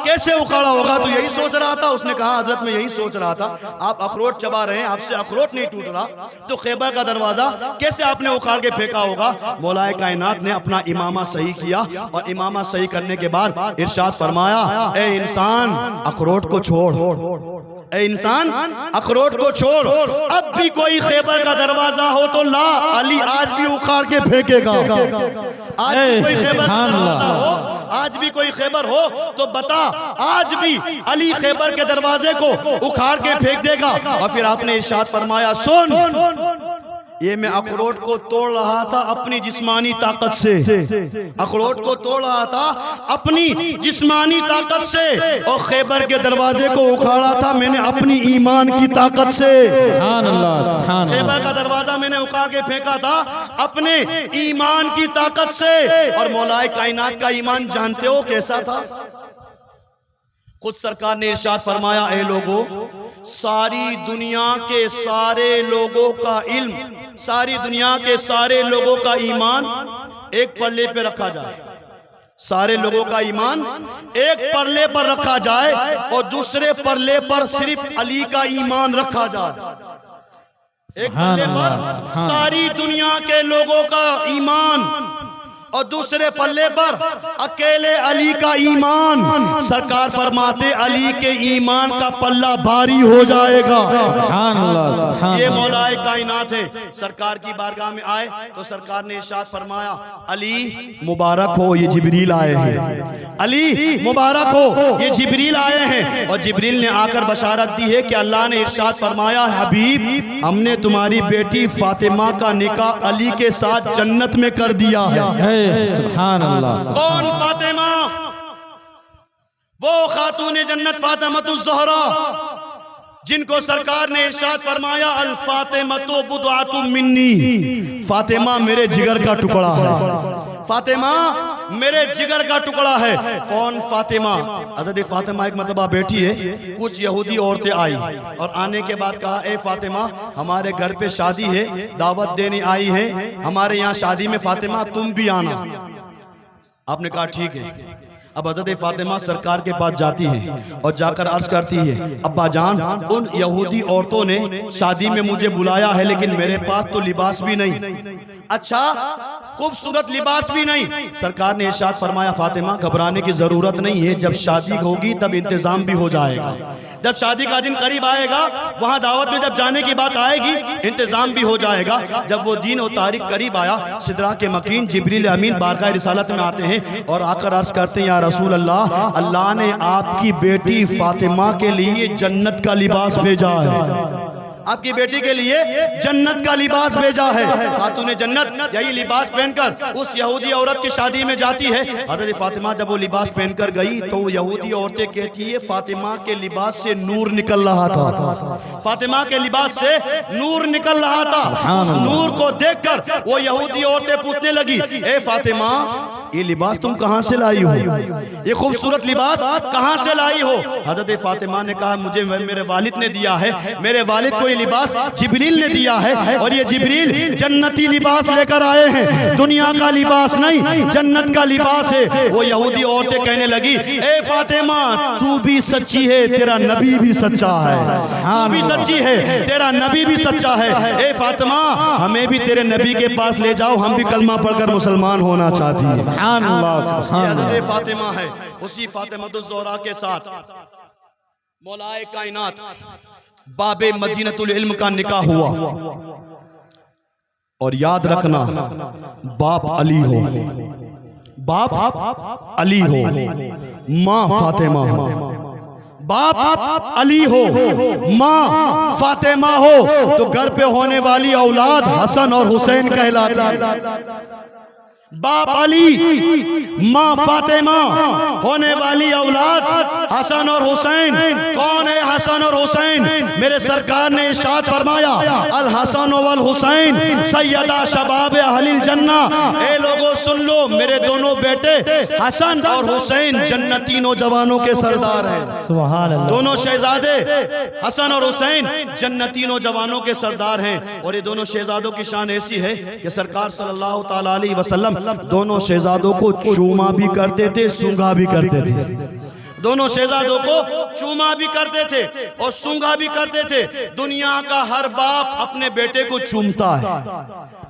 कैसे उखाड़ा होगा। तो यही सोच रहा था। उसने कहा हजरत मैं यही सोच रहा था, आप अखरोट चबा रहे हैं, आपसे अखरोट नहीं टूट रहा तो खैबर का दरवाजा कैसे आपने उखाड़ के फेंका होगा। मौलाए कायनात ने अपना इमामा सही किया और इमामा सही करने के बाद इरशाद फरमाया ए इंसान अखरोट को छोड़, ए इंसान अखरोट को छोड़, अब भी कोई खैबर का दरवाजा हो तो ला, अली आज भी उखाड़ के फेंकेगा। आज भी कोई खैबर का दरवाजा हो, आज भी कोई खैबर हो तो बता, आज भी अली खैबर के दरवाजे को उखाड़ के फेंक देगा। और फिर आपने इरशाद फरमाया सुन ये मैं अखरोट को तोड़ रहा था अपनी जिस्मानी ताकत से, अखरोट को तोड़ रहा था अपनी जिस्मानी ताकत से और खैबर के दरवाजे को उखाड़ा था मैंने अपनी ईमान की ताकत से। सुभान अल्लाह, सुभान अल्लाह। खैबर का दरवाजा मैंने उखाड़ के फेंका था अपने ईमान की ताकत से। और मौलाए कायनात का ईमान जानते हो कैसा था। खुद सरकार ने इरशाद फरमाया ए लोगों सारी दुनिया के सारे लोगों का इल्म, सारी दुनिया के सारे लोगों का ईमान एक पल्ले पे रखा जाए, सारे लोगों का ईमान एक पल्ले पर रखा जाए और दूसरे पल्ले पर सिर्फ अली का ईमान रखा जाए। एक पल्ले पर सारी दुनिया के लोगों का ईमान और दूसरे पल्ले पर अकेले अली का ईमान। सरकार फरमाते अली के ईमान का पल्ला भारी हो जाएगा। सुभान अल्लाह, सुभान ये अल्लाह। मौलाए कायनात है। सरकार की बारगाह में आए तो सरकार ने इरशाद फरमाया अली मुबारक हो ये जिब्रील आए हैं, अली मुबारक हो ये जिब्रील आए हैं। और जिब्रील ने आकर बशारत दी है कि अल्लाह ने इरशाद फरमाया हबीब हमने तुम्हारी बेटी फातिमा का निकाह अली के साथ जन्नत में कर दिया है। सुभान अल्लाह। कौन फातिमा? वो खातून जन्नत फातिमतुज़ ज़हरा जिनको सरकार ने इरशाद फरमाया अल फातिमतु बुदअतुम मिन्नी, फातिमा मेरे जिगर का टुकड़ा है। फातिमा मेरे जिगर का टुकड़ा है। कौन फातिमा? हज़रत फातिमा एक मरतबा बैठी है, कुछ यहूदी औरतें आई और आने के बाद कहा, ए फातिमा हमारे घर पे शादी है, दावत देने आई है, हमारे यहाँ शादी में फातिमा तुम भी आना। आपने कहा ठीक है। अब हज़रत फातिमा सरकार के पास जाती है और जाकर अर्ज करती है, अब्बा जान उन यहूदी औरतों ने शादी में मुझे बुलाया है, लेकिन मेरे पास तो लिबास भी नहीं, अच्छा खूबसूरत लिबास भी नहीं। सरकार ने इरशाद फरमाया, फातिमा घबराने की जरूरत नहीं है, जब शादी होगी तब इंतजाम भी हो जाएगा। जब शादी का दिन करीब आएगा, वहां दावत में जब जाने की बात आएगी, इंतजाम भी हो जाएगा। जब वो दिन और तारीख करीब आया, सिदरा के मकीन जिब्रील अमीन बारगाह रिसालत में आते हैं और आकर अर्ज करते हैं, या रसूल अल्लाह, अल्लाह ने आपकी बेटी फातिमा के लिए जन्नत का लिबास भेजा है, आपकी बेटी के लिए जन्नत का लिबास भेजा है। खातूने जन्नत यही लिबास पहनकर उस यहूदी औरत की शादी में जाती है। हज़रत फातिमा जब वो लिबास पहनकर गई तो यहूदी औरतें कहती है, फातिमा के लिबास से नूर निकल रहा था, फातिमा के लिबास से नूर निकल रहा था। उस नूर को देखकर वो यहूदी औरतें पूछने लगी, ए फातिमा ये लिबास तुम कहां से लाई हो, ये खूबसूरत लिबास कहां से लाई हो? हज़रत फातिमा ने कहा, मुझे मेरे वालिद ने दिया है, मेरे वालिद को ये लिबास जिब्रील ने दिया है और ये जिब्रील जन्नती लिबास लेकर आए हैं, दुनिया का लिबास नहीं जन्नत का लिबास है। वो यहूदी औरतें कहने लगी, ए फातिमा तू भी सच्ची है, तेरा नबी भी सच्चा है, तू भी सच्ची है, तेरा नबी भी सच्चा है। ए फातिमा हमें भी तेरे नबी के पास ले जाओ, हम भी कलमा पढ़कर मुसलमान होना चाहती हैं। हज़रत फातिमा है, उसी फातिमातुज़ ज़ोहरा के साथ मौलाए कायनात बाबे मदीनतुल इल्म का निकाह हुआ। और याद रखना, बाप अली हो, बाप अली हो, माँ फातिमा, बाप अली हो, माँ फातिमा हो, तो घर पे होने वाली औलाद हसन और हुसैन कहलाती है। बाप अली माँ फातिमा, होने वाली औलाद हसन और हुसैन। कौन है हसन और हुसैन? मेरे सरकार ने इरशाद फरमाया, अल हसन वल हुसैन सैयदा शबाब अहलिल जन्ना। ए लोगों सुन लो, मेरे दोनों बेटे हसन और हुसैन जन्नती नौजवानों के सरदार हैं। सुभान अल्लाह। दोनों शहजादे हसन और हुसैन जन्नती नौजवानों के सरदार हैं। और ये दोनों शहजादों की शान ऐसी है कि सरकार सल्लल्लाहु ताला अलैहि वसल्लम दोनों शहजादों को चूमा भी करते थे, सूंघा भी करते थे। दोनों शहजादों को चूमा भी करते थे और सूंघा भी करते थे। दुनिया का हर बाप अपने बेटे को चूमता है,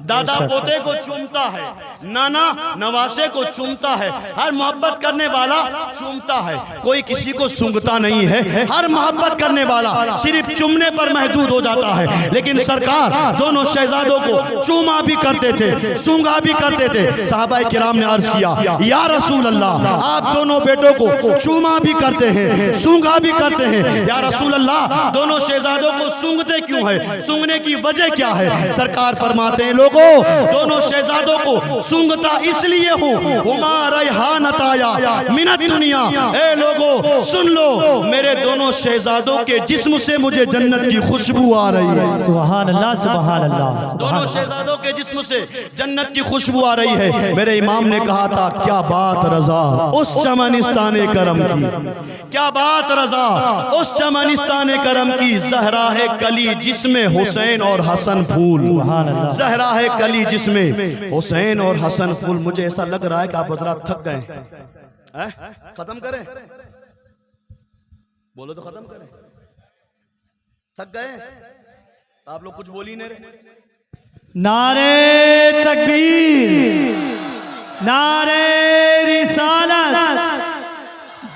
दादा पोते को चूमता है, नाना नवासे को चूमता है, हर मोहब्बत करने वाला चूमता है, कोई किसी को सूंघता नहीं है। हर मोहब्बत करने वाला सिर्फ चूमने पर महदूद हो जाता है। लेकिन सरकार दोनों शहजादों को चूमा भी करते थे, सूंघा भी करते थे। सहाबाए किराम ने अर्ज किया, या रसूल अल्लाह, आप दोनों बेटों को चूमा भी करते हैं, सूंघा भी करते हैं, या रसूल अल्लाह दोनों शहजादों को सूंघते क्यों है, सूंघने की वजह क्या है? सरकार फरमाते हैं, दोनों शहजादों को सूंघता इसलिए हूँ, हुमा रैहानताया मिनत दुनिया। ए लोगों सुन लो, मेरे दोनों शहजादों के जिस्म से मुझे जन्नत की खुशबू आ रही है। सुभान अल्लाह, सुभान अल्लाह। दोनों शहजादों के जिस्म से जन्नत की खुशबू आ रही है। मेरे इमाम ने कहा था, क्या बात रजा उस चमनिस्तान करम की, क्या बात रजा उस चमनिस्तान करम की। ज़हरा है कली जिसमें हुसैन और हसन फूल, ज़हरा है कली जिसमें हुसैन और हसन फूल। मुझे ऐसा लग रहा है कि आप हज़रात थक गए, खत्म करें, बोलो तो खत्म करें। थक गए आप लोग, कुछ बोल ही नहीं रहे। नारे तकबीर, नारे रिसालत,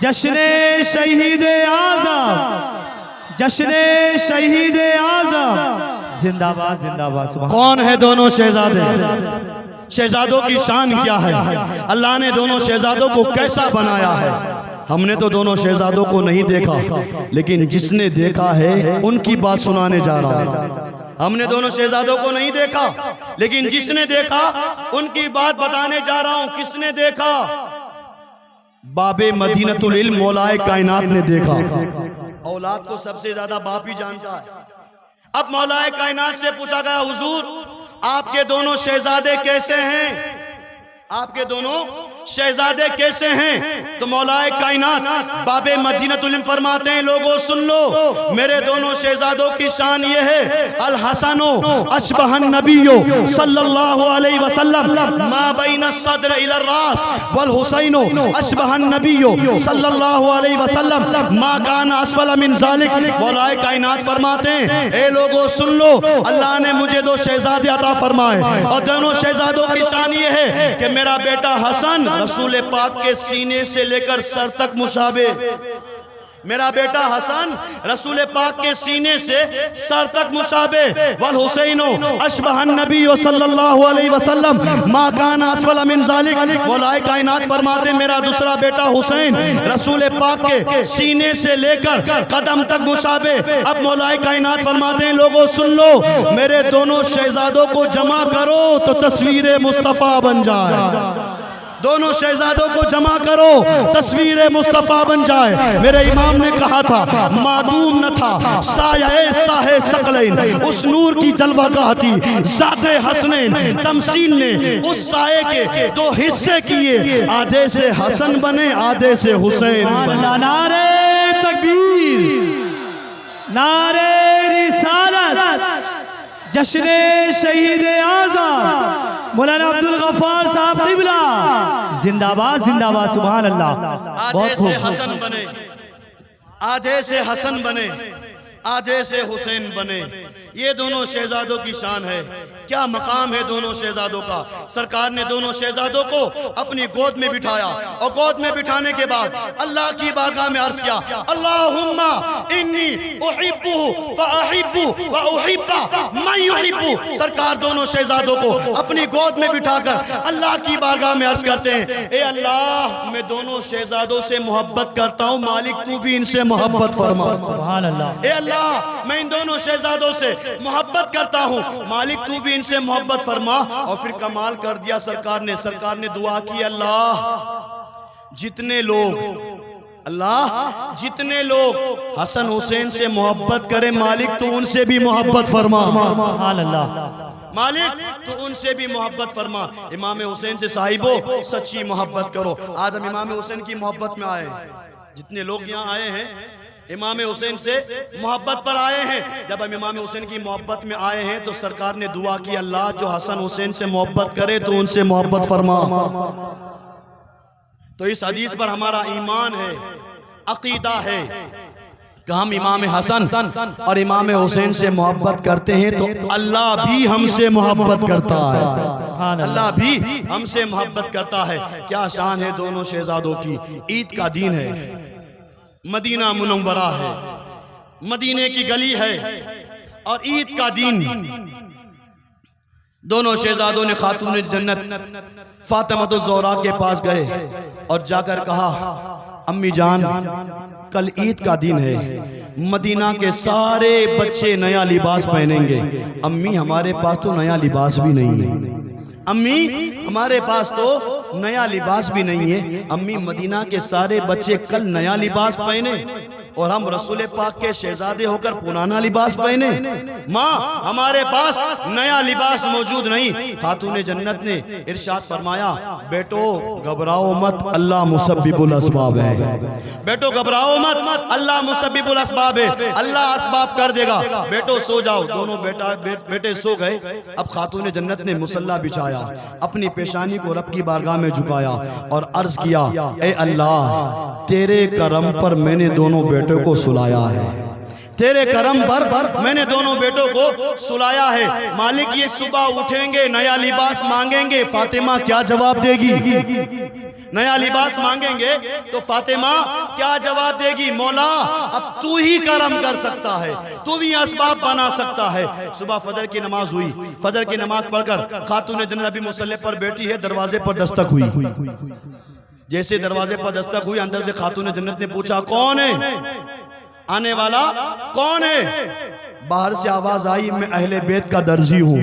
जश्ने शहीद आज़म, जश्ने शहीद आज़म, जिंदाबाद जिंदाबाद। कौन है दोनों शहजादे? शहजादों की शान क्या है? अल्लाह ने दोनों शहजादों को कैसा बनाया है? हमने तो दोनों शहजादों को नहीं देखा, लेकिन जिसने देखा है उनकी बात सुनाने जा रहा हूं। हमने दोनों शहजादों को नहीं देखा, लेकिन जिसने देखा उनकी बात बताने जा रहा हूं। किसने देखा? बाबे मदीनतुल इल्म मौलाए कायनात ने देखा। औलाद को सबसे ज्यादा बाप ही जानता है। अब मौलाए कायनात से पूछा गया, हुजूर आपके दोनों शहजादे कैसे हैं? आपके दोनों शहजादे कैसे हैं? तो मौलाए कायनात बाबे मदीनतुल इल्म फरमाते हैं, लोगों सुन लो, मेरे दोनों शहजादों की शान ये है, अल हसनो अशबहन नबियो सल्लल्लाहु अलैहि वसल्लम मा बैन सद्र इला रास वल हुसैनो अशबहन नबियो सल्लल्लाहु अलैहि वसल्लम मा काना असफल मिन जालिक। मौलाए कायनात फरमाते हैं, ए लोगों सुन लो, अल्लाह ने मुझे दो शहजादे अता फरमाए और दोनों शहजादों की शान ये है कि मेरा बेटा हसन रसूल पाक के सीने से लेकर सर तक मुशाबे, मेरा बेटा हसन रसूल पाक के सीने से सर तक मुशाबे, वल हुसैनो अशबहन नबी सल्लल्लाहु अलैहि वसल्लम मा काना असफल मिन जालिक। मौलाए कायनात फरमाते मेरा दूसरा बेटा हुसैन रसूल पाक के सीने से लेकर कदम तक मुशाबे। अब मौलाए कायनात फरमाते हैं, लोगों सुन लो, मेरे दोनों शहजादों को जमा करो तो तस्वीर मुस्तफ़ा बन जाए, दोनों शहजादों को जमा करो तस्वीर मुस्तफ़ा बन जाए। मेरे इमाम ने कहा था, मादूम न था साये साहे सकलैन, उस नूर की जलवागाह थी ज़ाते हसनैन, तमसील ने उस साये के दो हिस्से किए, आधे से हसन बने आधे से हुसैन बने। नारे तकबीर, नारे रिसालत, जश्न शहीद आज़म मौलाना अब्दुल गफ्फार साहब क़िबला जिंदाबाद जिंदाबाद, सुभान अल्लाह। आधे से हसन बने आधे से हसन बने आधे से हुसैन बने, ये दोनों शहजादों की शान है। क्या मकाम है दोनों शहजादों का। सरकार ने दोनों शहजादों को अपनी गोद में बिठाया और गोद में बिठाने के बाद अल्लाह की बारगाह में अर्ज किया, अल्लाहुम्मा इन्नी उहिब्बुहु व अहिब्बु व उहिब्बा मन युहिब्बु। सरकार दोनों शहजादों को अपनी गोद में बिठाकर अल्लाह की बारगाह में अर्ज करते हैं, ए अल्लाह मैं दोनों शहजादों से मोहब्बत करता हूँ, मालिक तू भी इनसे मोहब्बत फरमा। सुभान अल्लाह। ए अल्लाह मैं इन दोनों शहजादों से मोहब्बत करता हूँ, मालिक तू भी इनसे मोहब्बत फरमा। और फिर कमाल कर दिया सरकार ने दुआ की, अल्लाह जितने लोग हसन हुसैन से मोहब्बत करें, मालिक तू उनसे भी मोहब्बत फरमा। सुभान अल्लाह। मालिक तो उनसे भी मोहब्बत फरमा। इमाम हुसैन से साहिबो सच्ची मोहब्बत करो। आज हम इमाम हुसैन की मोहब्बत में आए, जितने लोग यहाँ आए हैं इमाम हुसैन से मोहब्बत पर आए हैं। जब हम इमाम हुसैन की मोहब्बत में आए हैं तो सरकार ने दुआ की, अल्लाह जो हसन हुसैन से मोहब्बत करे तो उनसे मोहब्बत फरमा। तो इस हदीस पर हमारा ईमान है, अकीदा है कि हम इमाम हसन और इमाम हुसैन से मोहब्बत करते हैं तो अल्लाह भी हमसे मोहब्बत करता है, अल्लाह भी हमसे मोहब्बत करता है। क्या शान है दोनों शहजादों की। ईद का दिन है, मदीना मुनव्वरा है, मदीने की गली है और ईद का दिन दोनों शहजादों ने खातून जन्नत फातिमा ज़ोहरा के पास गए और जाकर कहा, अम्मी जान कल ईद का दिन है, मदीना के सारे बच्चे नया लिबास पहनेंगे। अम्मी हमारे पास तो नया लिबास भी नहीं है, अम्मी हमारे पास तो नया लिबास भी नहीं है। अम्मी मदीना के सारे बच्चे कल नया लिबास पहने और हम रसूल पाक के शहजादे होकर पुराना लिबास पहने। माँ हमारे पास नया लिबास मौजूद नहीं। खातून जन्नत ने इरशाद फरमाया, बेटो घबराओ मत, अल्लाह मुसब्बिबुल अस्बाब है। बेटो घबराओ मत, अल्लाह मुसब्बिबुल अस्बाब है, अल्लाह अस्बाब कर देगा। बेटो सो जाओ। दोनों बेटे सो गए। अब खातून जन्नत ने मुसल्ला बिछाया, अपनी पेशानी को रब की बारगाह में झुकाया और अर्ज किया, ए अल्लाह तेरे करम पर मैंने दोनों बेटों को सुलाया है, तेरे करम पर मैंने दोनों बेटों को सुलाया है। मालिक ये सुबह उठेंगे नया लिबास मांगेंगे, फातिमा क्या जवाब देगी। नया लिबास मांगेंगे तो फातिमा क्या जवाब देगी, मौला अब तू ही करम कर सकता है, तू भी असबाब बना सकता है। सुबह फजर की नमाज हुई, फजर की नमाज पढ़कर खातून जन्नत अभी मुसल्ले पर बैठी है, दरवाजे पर दस्तक हुई। जैसे दरवाजे पर दस्तक हुई, अंदर से खातून जन्नत ने पूछा, कौन है, आने वाला कौन है। बाहर से आवाज आई, मैं अहले बैत का दर्जी हूँ,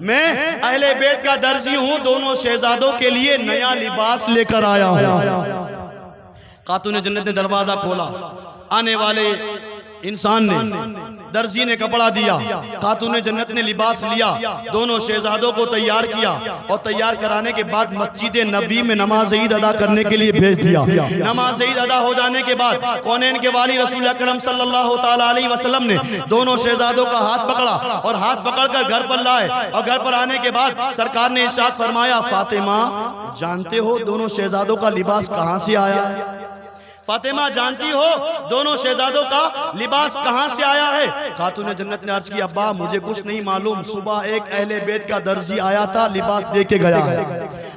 मैं अहले बैत का दर्जी हूँ, दोनों शहजादों के लिए नया लिबास लेकर आया हूँ। खातून जन्नत ने दरवाजा खोला। आने वाले इंसान ने दर्जी ने कपड़ा दिया, खातून जन्नत ने लिबास लिया, दोनों शहजादों को तैयार किया और तैयार कराने के बाद मस्जिद नबी में नमाज ईद अदा करने के लिए भेज दिया। नमाज ईद अदा हो जाने के बाद कौनैन के वाली रसूल अकरम सल्लल्लाहु ताला अलैहि वसल्लम ने दोनों शहजादों का हाथ पकड़ा और हाथ पकड़कर घर पर लाए और घर पर आने के बाद सरकार ने इरशाद फरमाया, फातिमा जानते हो दोनों शहजादों का लिबास कहां से आया है? फातिमा जानती हो दोनों शहजादों का लिबास कहां से आया है? खातून जन्नत ने अर्ज किया, अब्बा मुझे कुछ नहीं मालूम, सुबह एक अहले बैत का दर्जी आया था, लिबास दे के गया है।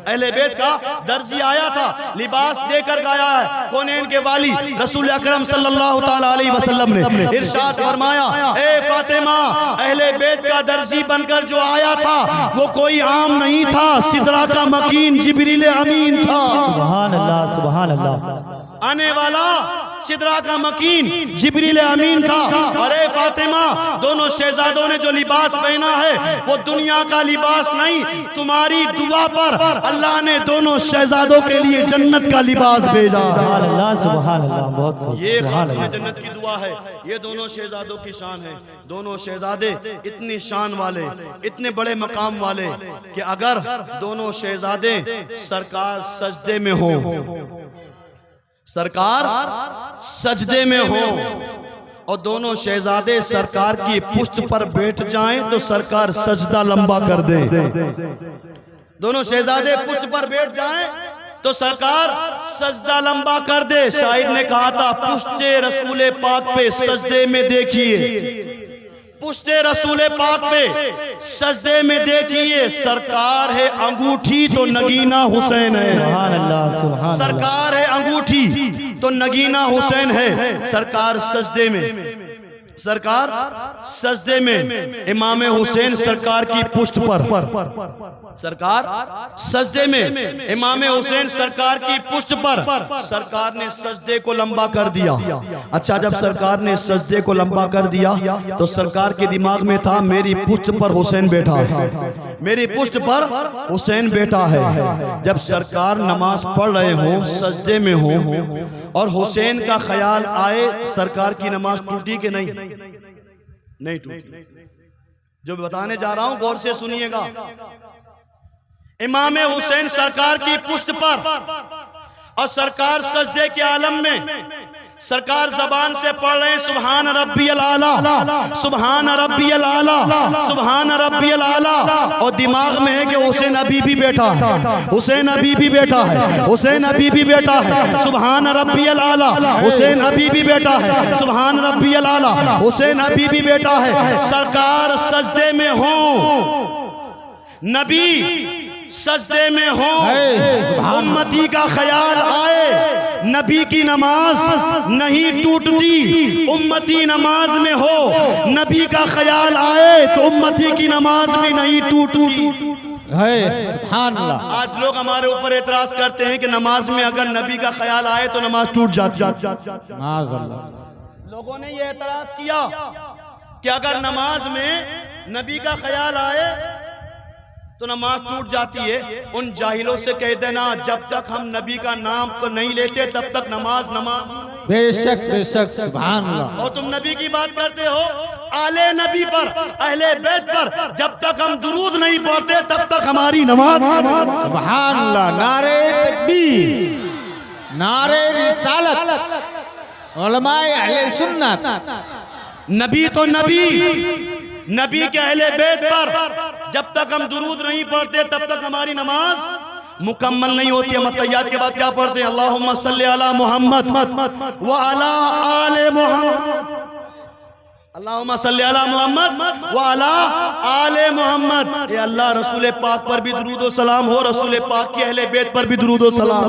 अहले बैत का दर्जी आया था, लिबास देकर गया है। कौनैन के वाली रसूल अकरम सल्लल्लाहु ताला अलैहि वसल्लम ने इरशाद फरमाया, ए फातिमा अहले बैत का दर्जी बनकर जो आया था वो कोई आम नहीं था, सिदरा का मकीन जिब्रील अमीन था। सुभान अल्लाह, सुभान अल्लाह। आने वाला सिदरा का मकीन जिब्रील अमीन था। अरे फातिमा दोनों शहजादों ने जो लिबास पहना है वो दुनिया का लिबास नहीं, तुम्हारी दुआ पर अल्लाह ने दोनों शहजादों के लिए जन्नत का लिबास भेजा। सुभान अल्लाह, सुभान अल्लाह, बहुत खूब। ये खातून जन्नत की दुआ है, ये दोनों शहजादों की शान है। दोनों शहजादे इतनी शान वाले, इतने बड़े मकाम वाले कि अगर दोनों शहजादे सरकार सजदे में हो, सरकार सजदे में हो और दोनों शहजादे सरकार की पुष्ट पर बैठ जाएं तो सरकार सजदा लंबा कर दे। दोनों शहजादे पुष्ट पर बैठ जाएं तो सरकार सजदा लंबा कर दे। शायर ने कहा था, पुष्टे रसूले पाक पे सजदे में देखिए, पुष्टे रसूले पाक पे सजदे में देखिए, सरकार है अंगूठी तो नगीना हुसैन है। सुभान अल्लाह, सुभान अल्लाह। सरकार है अंगूठी तो नगीना हुसैन है। सरकार सजदे में, सरकार सजदे में, इमाम हुसैन सरकार की पुष्ट पर, सरकार सजदे में, इमाम हुसैन सरकार की पुष्ट पर, सरकार ने सजदे को लंबा कर दिया। अच्छा, जब सरकार ने सजदे को लंबा कर दिया तो सरकार के दिमाग में था, मेरी पुष्ट पर हुसैन बैठा है, मेरी पुष्ट पर हुसैन बैठा है। जब सरकार नमाज पढ़ रहे हो, सजदे में हो और हुसैन का ख्याल आए, सरकार की नमाज टूटी कि नहीं? नहीं टूटी। जो बताने जा रहा हूं गौर से सुनिएगा। इमाम हुसैन सरकार की पुष्ट पर और सरकार सजदे के आलम में, सरकार जबान से पढ़ रहे हैं, सुभान रब्बियल आला, सुभान रब्बियल आला, सुभान रब्बियल आला, और दिमाग में है कि हुसैन अभी भी बैठा है, हुसैन अभी भी बैठा है, हुसैन अभी भी बैठा है, सुभान रब्बियल आला, हुसैन अभी भी बैठा है, सुभान रब्बियल आला, हुसैन अभी भी बैठा है। सरकार सजदे में हो, नबी सजदे में हो, उम्मती का ख्याल आए, नबी की नमाज नहीं टूटती, उम्मती नमाज में हो, नबी का ख्याल आए तो उम्मती की नमाज भी नहीं टूटती। सुभान अल्लाह। आज लोग हमारे ऊपर एतराज करते हैं कि नमाज में अगर नबी का ख्याल आए तो नमाज टूट जाती है। लोगों ने यह एतराज किया कि अगर नमाज में नबी का ख्याल आए तो नमाज टूट जाती है। उन जाहिलों से कह देना, जब तक हम नबी का नाम तो नहीं लेते तब तक नमाज बेशक बेशक, सुभान अल्लाह। और तुम नबी की बात करते हो, आले नबी पर, अहले बैत पर जब तक हम दुरूद नहीं पढ़ते तब तक हमारी नमाज। सुभान अल्लाह। नारे तकबीर, नारे रिसालत, उलमाए अहले सुन्नत। नबी तो नबी, नबी के अहले बैत पर जब तक हम दुरूद नहीं पढ़ते तब तक हमारी नमाज मुकम्मल नहीं होती। हम तैयार के बाद क्या पढ़ते हैं? अल्लाहुम्मा सल्ली अला मोहम्मद व अला आले मोहम्मद, अल्लाहुम्मा सल्ली अला मोहम्मद व अला आले मोहम्मद। ये अल्लाह रसूल पाक पर भी दुरूद व सलाम हो, रसूल पाक के अहले बैत पर भी दुरूद व सलाम।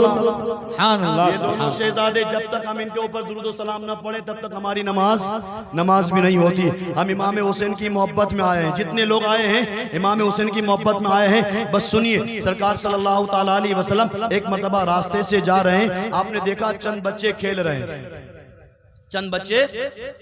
ये दोनों शहजादे जब तक हम इनके ऊपर दुरूद व सलाम न पढ़े तब तक हमारी नमाज भी नहीं होती। हम इमाम हुसैन की मोहब्बत में आए हैं, जितने लोग आए हैं इमाम हुसैन की मोहब्बत में आए हैं। बस सुनिए, सरकार सल्लल्लाहु ताला अलैहि वसल्लम एक मरतबा रास्ते से जा रहे हैं, आपने देखा चंद बच्चे खेल रहे हैं, चंद बच्चे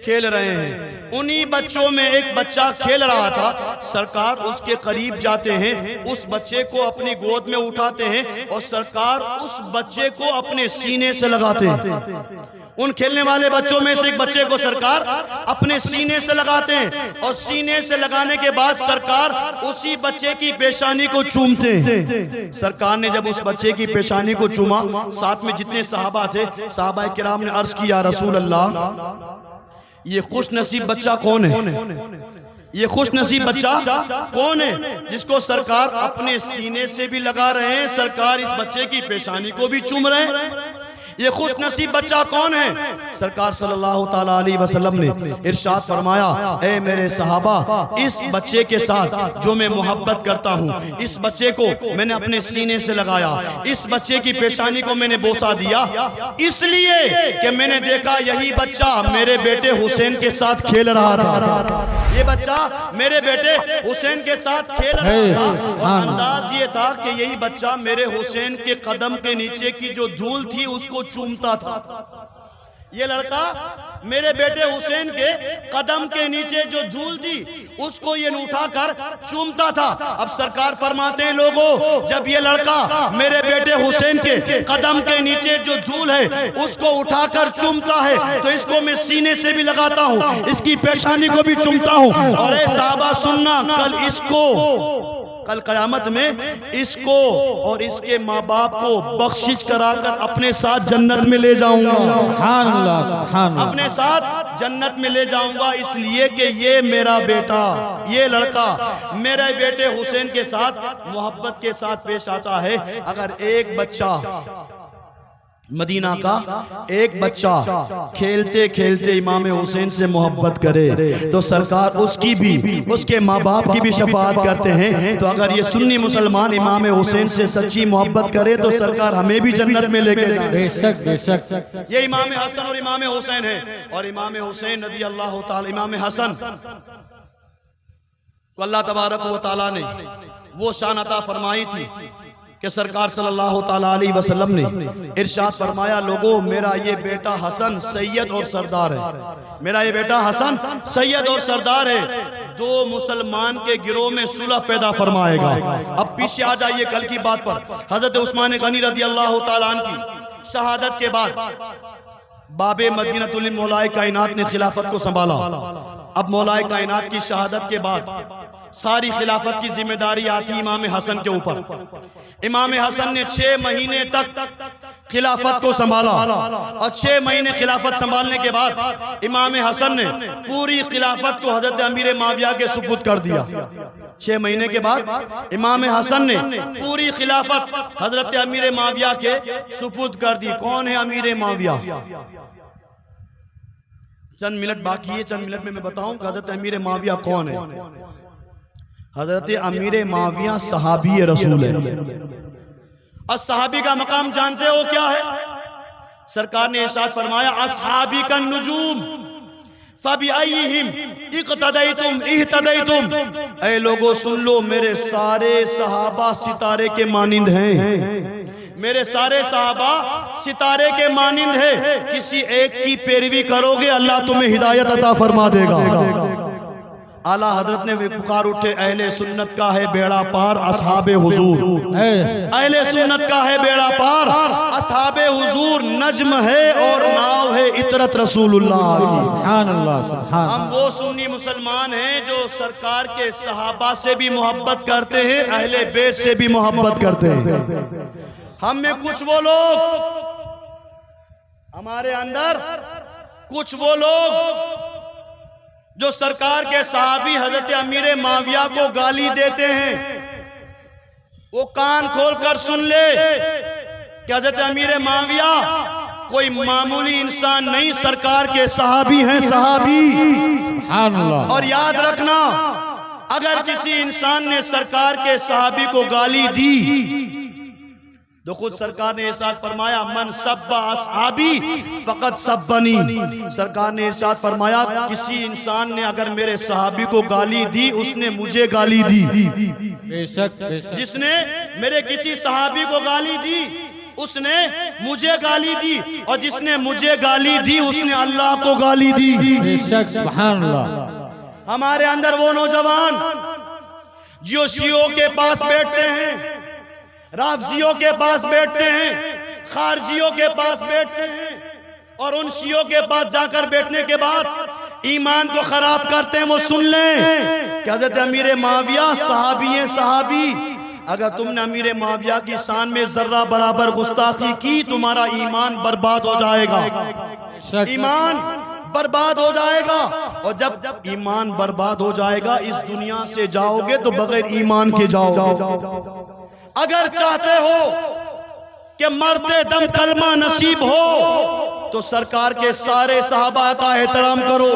खेल रहे हैं। उन्हीं बच्चों में एक बच्चा खेल रहा था। सरकार उसके करीब जाते हैं, उस बच्चे को अपनी गोद में उठाते हैं और सरकार उस बच्चे को अपने सीने से लगाते हैं। उन खेलने वाले बच्चों में से एक बच्चे को सरकार अपने सीने से लगाते हैं और सीने से लगाने के बाद सरकार उसी बच्चे की पेशानी को चूमते हैं। सरकार ने जब उस बच्चे की पेशानी को चूमा, साथ में जितने सहाबा थे, सहाबा किराम ने अर्ज किया, रसूल अल्लाह, ये खुश नसीब बच्चा कौन है? ये खुश नसीब बच्चा कौन है जिसको सरकार अपने सीने से भी लगा रहे हैं, सरकार इस बच्चे की पेशानी को भी चूम रहे हैं? ये खुश नसीब बच्चा कौन है? सरकार सल्लल्लाहु ताला अलैहि वसल्लम ने इरशाद फरमाया, ए मेरे सहाबा, इस बच्चे के साथ जो मैं मोहब्बत करता हूँ, इस बच्चे को मैंने अपने सीने से लगाया, इस बच्चे की पेशानी को मैंने बोसा दिया, इसलिए कि मैंने देखा यही बच्चा मेरे बेटे हुसैन के साथ खेल रहा था। ये बच्चा मेरे बेटे हुसैन के साथ खेल रहा था और अंदाज ये था कि यही बच्चा मेरे हुसैन के कदम के नीचे की जो धूल थी उसको चूमता था। ये लड़का मेरे बेटे हुसैन के कदम के नीचे जो धूल थी उसको ये उठाकर चूमता था। अब सरकार फरमाते हैं, लोगों, जब ये लड़का मेरे बेटे हुसैन के कदम के नीचे जो धूल है उसको उठाकर चूमता है तो इसको मैं सीने से भी लगाता हूँ, इसकी पेशानी को भी चूमता हूँ। और ए साहबा सुनना, कल कयामत में इसको और इसके माँ बाप को बख्शिश कराकर अपने साथ जन्नत में ले जाऊंगा। सुभान अल्लाह, सुभान अल्लाह। अपने साथ जन्नत में ले जाऊंगा, इसलिए कि ये मेरा बेटा, ये लड़का मेरे बेटे हुसैन के साथ मोहब्बत के साथ पेश आता है। अगर एक बच्चा, मदीना का एक बच्चा खेलते खेलते इमाम हुसैन से मोहब्बत करे तो सरकार उसकी भी, उसके माँ बाप की भी शफाअत करते हैं। तो अगर ये सुन्नी मुसलमान इमाम हुसैन से सच्ची मोहब्बत करे तो सरकार हमें भी जन्नत में लेके जाए। बेशक बेशक। ये इमाम हसन और इमाम हुसैन है। और इमाम हुसैन रज़ी अल्लाह ताला, इमाम हसन को अल्लाह तबारक व तआला ने वो शान अता फरमाई थी कि सरकार सल्लल्लाहु ताला अलैहि वसल्लम ने इरशाद फरमाया, लोगों, मेरा ये बेटा हसन सैयद और सरदार है। मेरा ये बेटा हसन सैयद और सरदार है, दो मुसलमान के गिरोह में सुलह पैदा फरमाएगा। अब पीछे आ जाइए कल की बात पर। हजरत उस्मान गनी रज़ी अल्लाह ताला अन्हु की शहादत के बाद बाबे मदीनतुल मौलाए कायनात ने खिलाफत को संभाला। अब मौलाए कायनात की शहादत के बाद सारी खिलाफत की जिम्मेदारी आती इमाम हसन के ऊपर। इमाम हसन ने 6 महीने तक खिलाफत को संभाला और 6 महीने खिलाफत संभालने के बाद इमाम हसन ने पूरी खिलाफत को हजरत अमीर माविया के सुपुर्द कर दिया। 6 महीने के बाद इमाम हसन ने पूरी खिलाफत हजरत अमीर माविया के सुपुर्द कर दी। कौन है अमीर माविया? चंद मिनट बाकी है, चंद मिनट में मैं बताऊं कि हजरत अमीर माविया कौन है। हजरत अमीर माविया सहाबी रसूल है। और सहाबी का मकाम जानते हो क्या है? सरकार ने इरशाद फरमाया, असहाबी का नुजूम फबिअय्यिहिम इक़्तदैतुम इह्तदैतुम। ऐ लोगों सुन लो, मेरे सारे सहाबा सितारे के मानिंद हैं। मेरे सारे सहाबा सितारे के मानिंद है। किसी एक की पैरवी करोगे अल्लाह तुम्हें हिदायत अता फरमा देगा। आला हजरत ने पुकार उठे, अहले सुन्नत का है बेड़ा पार असहाबे हुजूर। अहले सुन्नत का है बेड़ा पार असहाबे हुजूर। नज्म है और नाव है इतरत रसूलुल्लाह। सुभान अल्लाह, सुभान। हम वो सुन्नी मुसलमान हैं जो सरकार के सहाबा से भी मोहब्बत करते हैं, अहले बैत से भी मोहब्बत करते हैं। हम में कुछ वो लोग, हमारे अंदर कुछ वो लोग जो सरकार के सहाबी हजरत अमीर माविया को गाली देते हैं, वो कान खोलकर सुन ले कि हजरत अमीर माविया कोई मामूली इंसान नहीं, सरकार के सहाबी हैं, सहाबी। सुभान अल्लाह। और याद रखना, अगर किसी इंसान ने सरकार के सहाबी को गाली दी तो खुद सरकार ने इरशाद फरमाया, मन सब्बा असहाबी फकत सब्बनी। सरकार ने इरशाद फरमाया, किसी इंसान ने अगर मेरे सहाबी को गाली दी उसने मुझे गाली दी। बेशक बेशक। जिसने मेरे किसी सहाबी को गाली दी उसने मुझे गाली दी, और जिसने मुझे गाली दी उसने अल्लाह को गाली दी। बेशक, सुभान अल्लाह। हमारे अंदर वो नौजवान जो शियों के पास बैठते हैं, राफजियों के पास बैठते हैं, खारजियों के पास बैठते हैं, और उन शियों के पास जाकर बैठने के बाद ईमान को खराब करते हैं, वो सुन लें कि हज़रत अमीर माविया सहाबी हैं, सहाबी। अगर तुमने अमीर माविया की शान में जर्रा बराबर गुस्ताखी की, तुम्हारा ईमान बर्बाद हो जाएगा, ईमान बर्बाद हो जाएगा। और जब ईमान बर्बाद हो जाएगा, इस दुनिया से जाओगे तो बगैर ईमान के जाओगे। अगर चाहते हो कि मरते दम कलमा नसीब हो, तो सरकार के सारे सहाबा का एहतराम करो,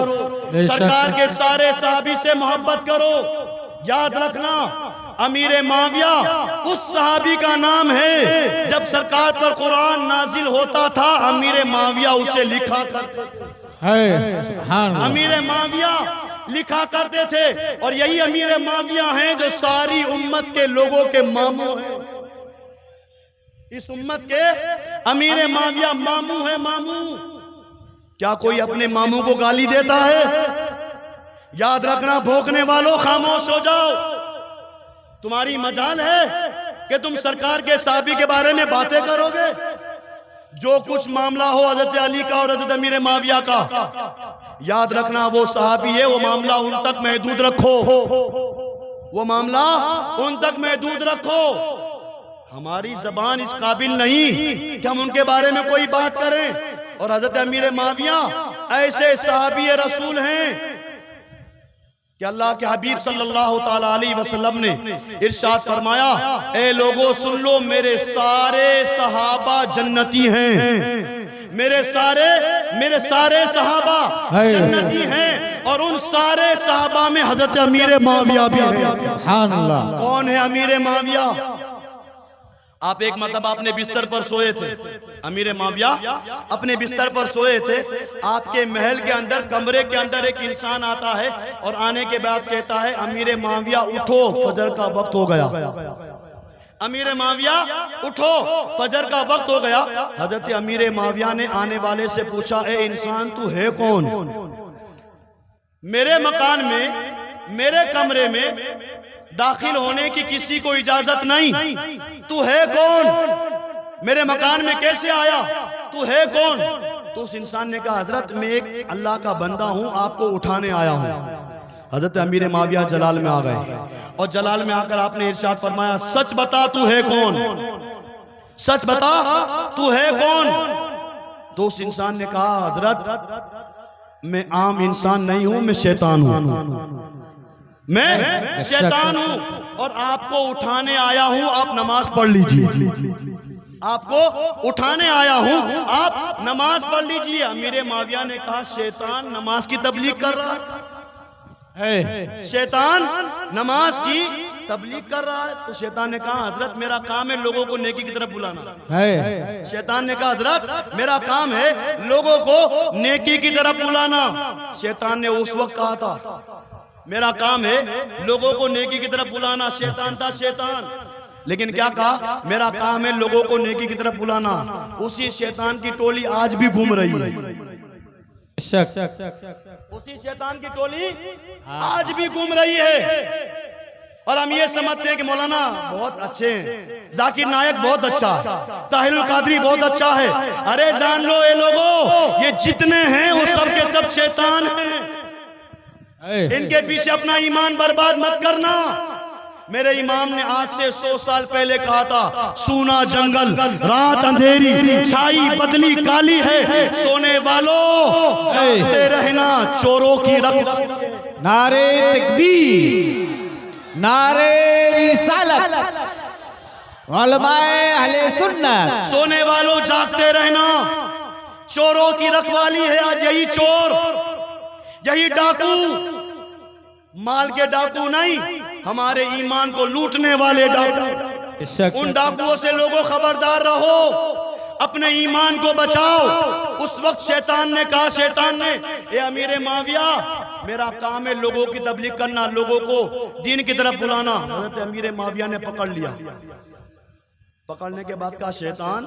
सरकार के सारे सहाबी से मोहब्बत करो। याद रखना, अमीर माविया उस सहाबी का नाम है, जब सरकार पर कुरान नाजिल होता था अमीर माविया उसे लिखा करते थे, अमीर माविया लिखा करते थे। और यही अमीर माविया हैं जो सारी उम्मत के लोगों के मामू हैं, इस उम्मत के अमीर माविया मामू है, मामू। क्या कोई अपने मामू को गाली देता है? याद रखना, भौंकने वालों खामोश हो जाओ। तुम्हारी मजाल है कि तुम सरकार के साहबी के बारे में बातें करोगे। जो कुछ मामला हो हजरत अली का और हजरत अमीर माविया का, याद रखना वो साहबी है, वो मामला उन तक महदूद रखो, वो मामला उन तक महदूद रखो। हमारी जबान इस काबिल नहीं कि हम उनके बारे में कोई बात करें। और हजरत अमीर माविया ऐसे साहबी रसूल हैं कि अल्लाह के हबीब सल्लल्लाहु ताला अलैहि वसल्लम ने इरशाद फरमाया, ए लोगों सुन लो, मेरे सारे सहाबा जन्नती हैं, मेरे सारे सहाबा जन्नती हैं। और उन सारे सहाबा में हजरत अमीर माविया भी है। सुभान अल्लाह। कौन है अमीर माविया? आप एक मरतबा अपने बिस्तर पर सोए थे, अमीर माविया अपने बिस्तर पर सोए थे। आपके महल के अंदर, कमरे के अंदर एक इंसान आता है और आने के बाद कहता है, अमीर माविया उठो, फजर का वक्त हो गया। अमीर माविया उठो, फजर का वक्त हो गया। हजरत अमीर माविया ने आने वाले से पूछा, ए इंसान तू है कौन? मेरे मकान में, मेरे कमरे में दाखिल होने की किसी को इजाजत नहीं, तू है कौन? मेरे मकान में कैसे आया? तू है कौन? तो उस इंसान ने कहा, हजरत मैं एक अल्लाह का बंदा हूं, आपको उठाने आया हूं। हजरत अमीर माविया जलाल में आ गए, और जलाल में आकर आपने इरशाद फरमाया, सच बता तू है कौन? सच बता तू है कौन? तो उस इंसान ने कहा, हजरत मैं आम इंसान नहीं हूं, मैं शैतान हूं, मैं शैतान हूं, और आपको उठाने आया हूं, आप नमाज पढ़ लीजिए। आपको उठाने आया हूं, आप नमाज पढ़ लीजिए। अमीर माविया ने कहा, शैतान नमाज की तबलीग कर रहा है, शैतान नमाज की तबलीग कर रहा है। तो शैतान ने कहा, हजरत मेरा काम है लोगों को नेकी की तरफ बुलाना। शैतान ने कहा, हजरत मेरा काम है लोगों को नेकी की तरफ बुलाना। शैतान ने उस वक्त कहा था, मेरा काम है लोगों को नेकी की तरफ बुलाना। शैतान था शैतान, लेकिन क्या कहा, मेरा काम है लोगों को नेकी की तरफ बुलाना। उसी शैतान की टोली आज भी घूम रही है, उसी शैतान की टोली आज भी घूम रही है। और हम ये समझते हैं कि मौलाना बहुत अच्छे हैं, जाकिर नायक बहुत अच्छा है, ताहिरुल कादरी बहुत अच्छा है। अरे जान लो ये लोगों, ये जितने हैं वो सब के सब शैतान हैं। इनके पीछे अपना ईमान बर्बाद मत करना। मेरे इमाम ने आज से 100 साल पहले कहा था, सूना जंगल, रात अंधेरी, छाई बदली काली है, सोने वालों जागते रहना, चोरों की रख। नारे तकबीर, नारे रिसालत, उलमाए अहले सुन्नत। सोने वालों जागते रहना, चोरों की रखवाली है। आज यही चोर, यही डाकू, माल के डाकू नहीं, हमारे ईमान को लूटने वाले डाकू। उन डाकुओं से लोगों खबरदार रहो, अपने ईमान को बचाओ। उस वक्त शैतान ने कहा, शैतान ने, ए अमीर माविया मेरा काम है लोगों की तबलीग करना, लोगों को दीन की तरफ बुलाना। हजरत अमीर माविया ने पकड़ लिया, पकड़ने के बाद कहा शैतान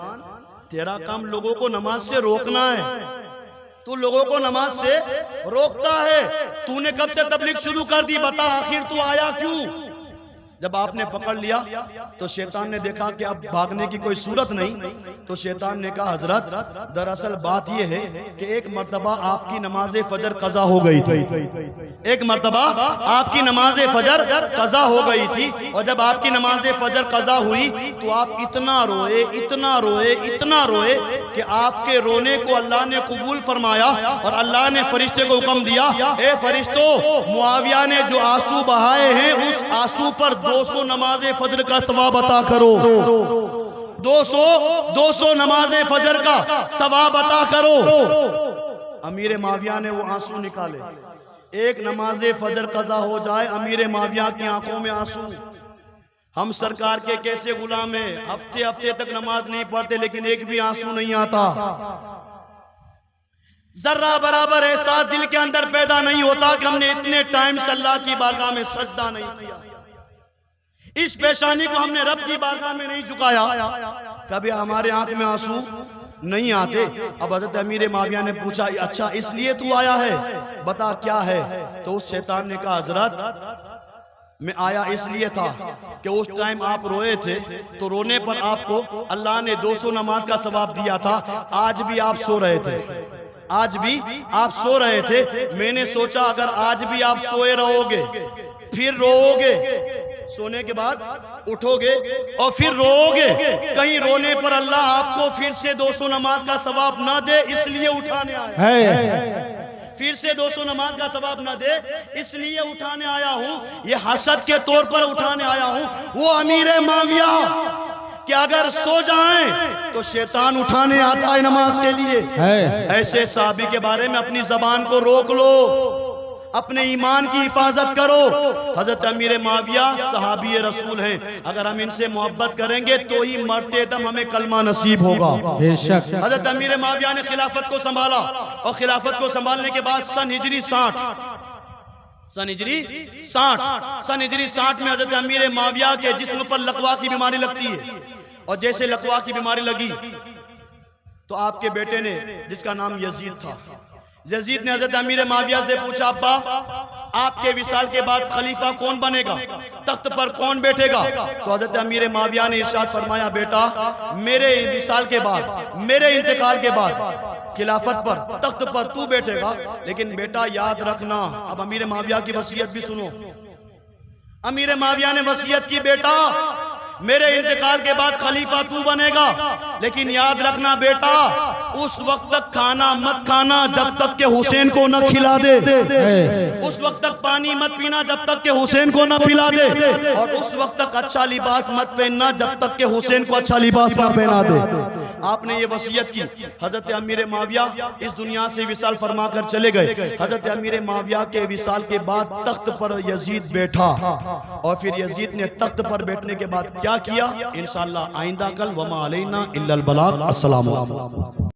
तेरा काम लोगों को नमाज से रोकना है, तू लोगों को नमाज से रोकता है, तूने कब से तबलीग शुरू कर दी, बता आखिर तू आया क्यों। जब आपने पकड़ लिया तो शैतान ने देखा कि अब भागने की कोई सूरत नहीं, तो शैतान ने कहा हजरत दरअसल बात यह है कि एक मर्तबा आपकी नमाज फजर कज़ा हो गई थी, एक मर्तबा आपकी नमाज फजर कज़ा हो गई थी, और जब आपकी नमाज फजर कज़ा हुई तो आप इतना रोए इतना रोए इतना रोए कि आपके रोने को अल्लाह ने कबूल फरमाया, और अल्लाह ने फरिश्ते को हुक्म दिया, ए फरिश्तों मुआविया ने जो आंसू बहाए हैं उस आंसू पर 200 नमाज फजर का सवाब अता करो, 200 नमाज फजर का सवाब अता करो। अमीर माविया ने वो आंसू निकाले, एक नमाज फजर कज़ा हो जाए अमीर माविया की आंखों में आंसू। हम सरकार के कैसे गुलाम हैं, हफ्ते हफ्ते तक नमाज नहीं पढ़ते लेकिन एक भी आंसू नहीं आता, जर्रा बराबर एहसास दिल के अंदर पैदा नहीं होता कि हमने इतने टाइम से अल्लाह की बारगाह में सजदा नहीं किया, इस पेशानी को हमने रब की बारगाह में नहीं झुकाया, कभी हमारे आंख में आंसू नहीं आते। अब हज़रत अमीर माविया ने पूछा अच्छा इसलिए तू आया है, बता क्या है। तो उस शैतान ने कहा हजरत मैं आया इसलिए था कि उस टाइम आप रोए थे, तो रोने पर आपको अल्लाह ने 200 नमाज का सवाब दिया था, आज भी आप सो रहे थे, आज भी आप सो रहे थे, मैंने सोचा अगर आज भी आप सोए रहोगे फिर रोओगे, सोने के बाद उठोगे और फिर रोओगे, कहीं रोने पर अल्लाह आपको फिर से 200 नमाज का सवाब ना दे, इसलिए उठाने आया, फिर से 200 नमाज का सवाब ना दे इसलिए उठाने आया हूं, ये हसद के तौर पर उठाने आया हूं। वो अमीर माविया कि अगर सो जाएं तो शैतान उठाने आता है नमाज के लिए। ऐसे साहबी के बारे में अपनी जबान को रोक लो, अपने ईमान की हिफाजत करो। हजरत अमीर माविया सहाबी रसूल हैं, अगर हम इनसे मोहब्बत करेंगे तो ही मरते दम हमें कलमा नसीब होगा। हजरत अमीर माविया ने खिलाफत को संभाला, और खिलाफत को संभालने के बाद सन हिजरी 60 में हजरत अमीर माविया के जिस्म पर लकवा की बीमारी लगती है, और जैसे लकवा की बीमारी लगी तो आपके बेटे ने, जिसका नाम यजीद था, यजीद ने हजरत अमीर माविया से पूछा अब्बा आपके विसाल के बाद खलीफा कौन बनेगा, तख्त पर कौन बैठेगा। तो हजरत अमीर माविया ने इरशाद फरमाया बेटा मेरे विसाल के बाद, मेरे इंतकाल के बाद खिलाफत पर, तख्त पर तू बैठेगा, लेकिन बेटा याद रखना। अब अमीर माविया की वसीयत भी सुनो। अमीर माविया ने वसीयत की बेटा मेरे इंतकाल के बाद खलीफा तू बनेगा, लेकिन याद रखना बेटा उस वक्त तक खाना मत खाना जब तक के हुसैन को न खिला दे, उस वक्त तक पानी मत पीना जब तक के हुसैन को न पिला दे, और उस वक्त तक अच्छा लिबास मत पहनना जब तक के हुसैन को अच्छा लिबास न पहना दे। आपने ये वसीयत की। हजरत अमीर माविया इस दुनिया से विसाल फरमा कर चले गए। हजरत अमीर माविया के विसाल के बाद तख्त पर यजीद बैठा, और फिर यजीद ने तख्त पर बैठने के बाद क्या किया इंशाअल्लाह आइंदा कल वमा अलैना इल्लल बलाग। अस्सलाम वालेकुम।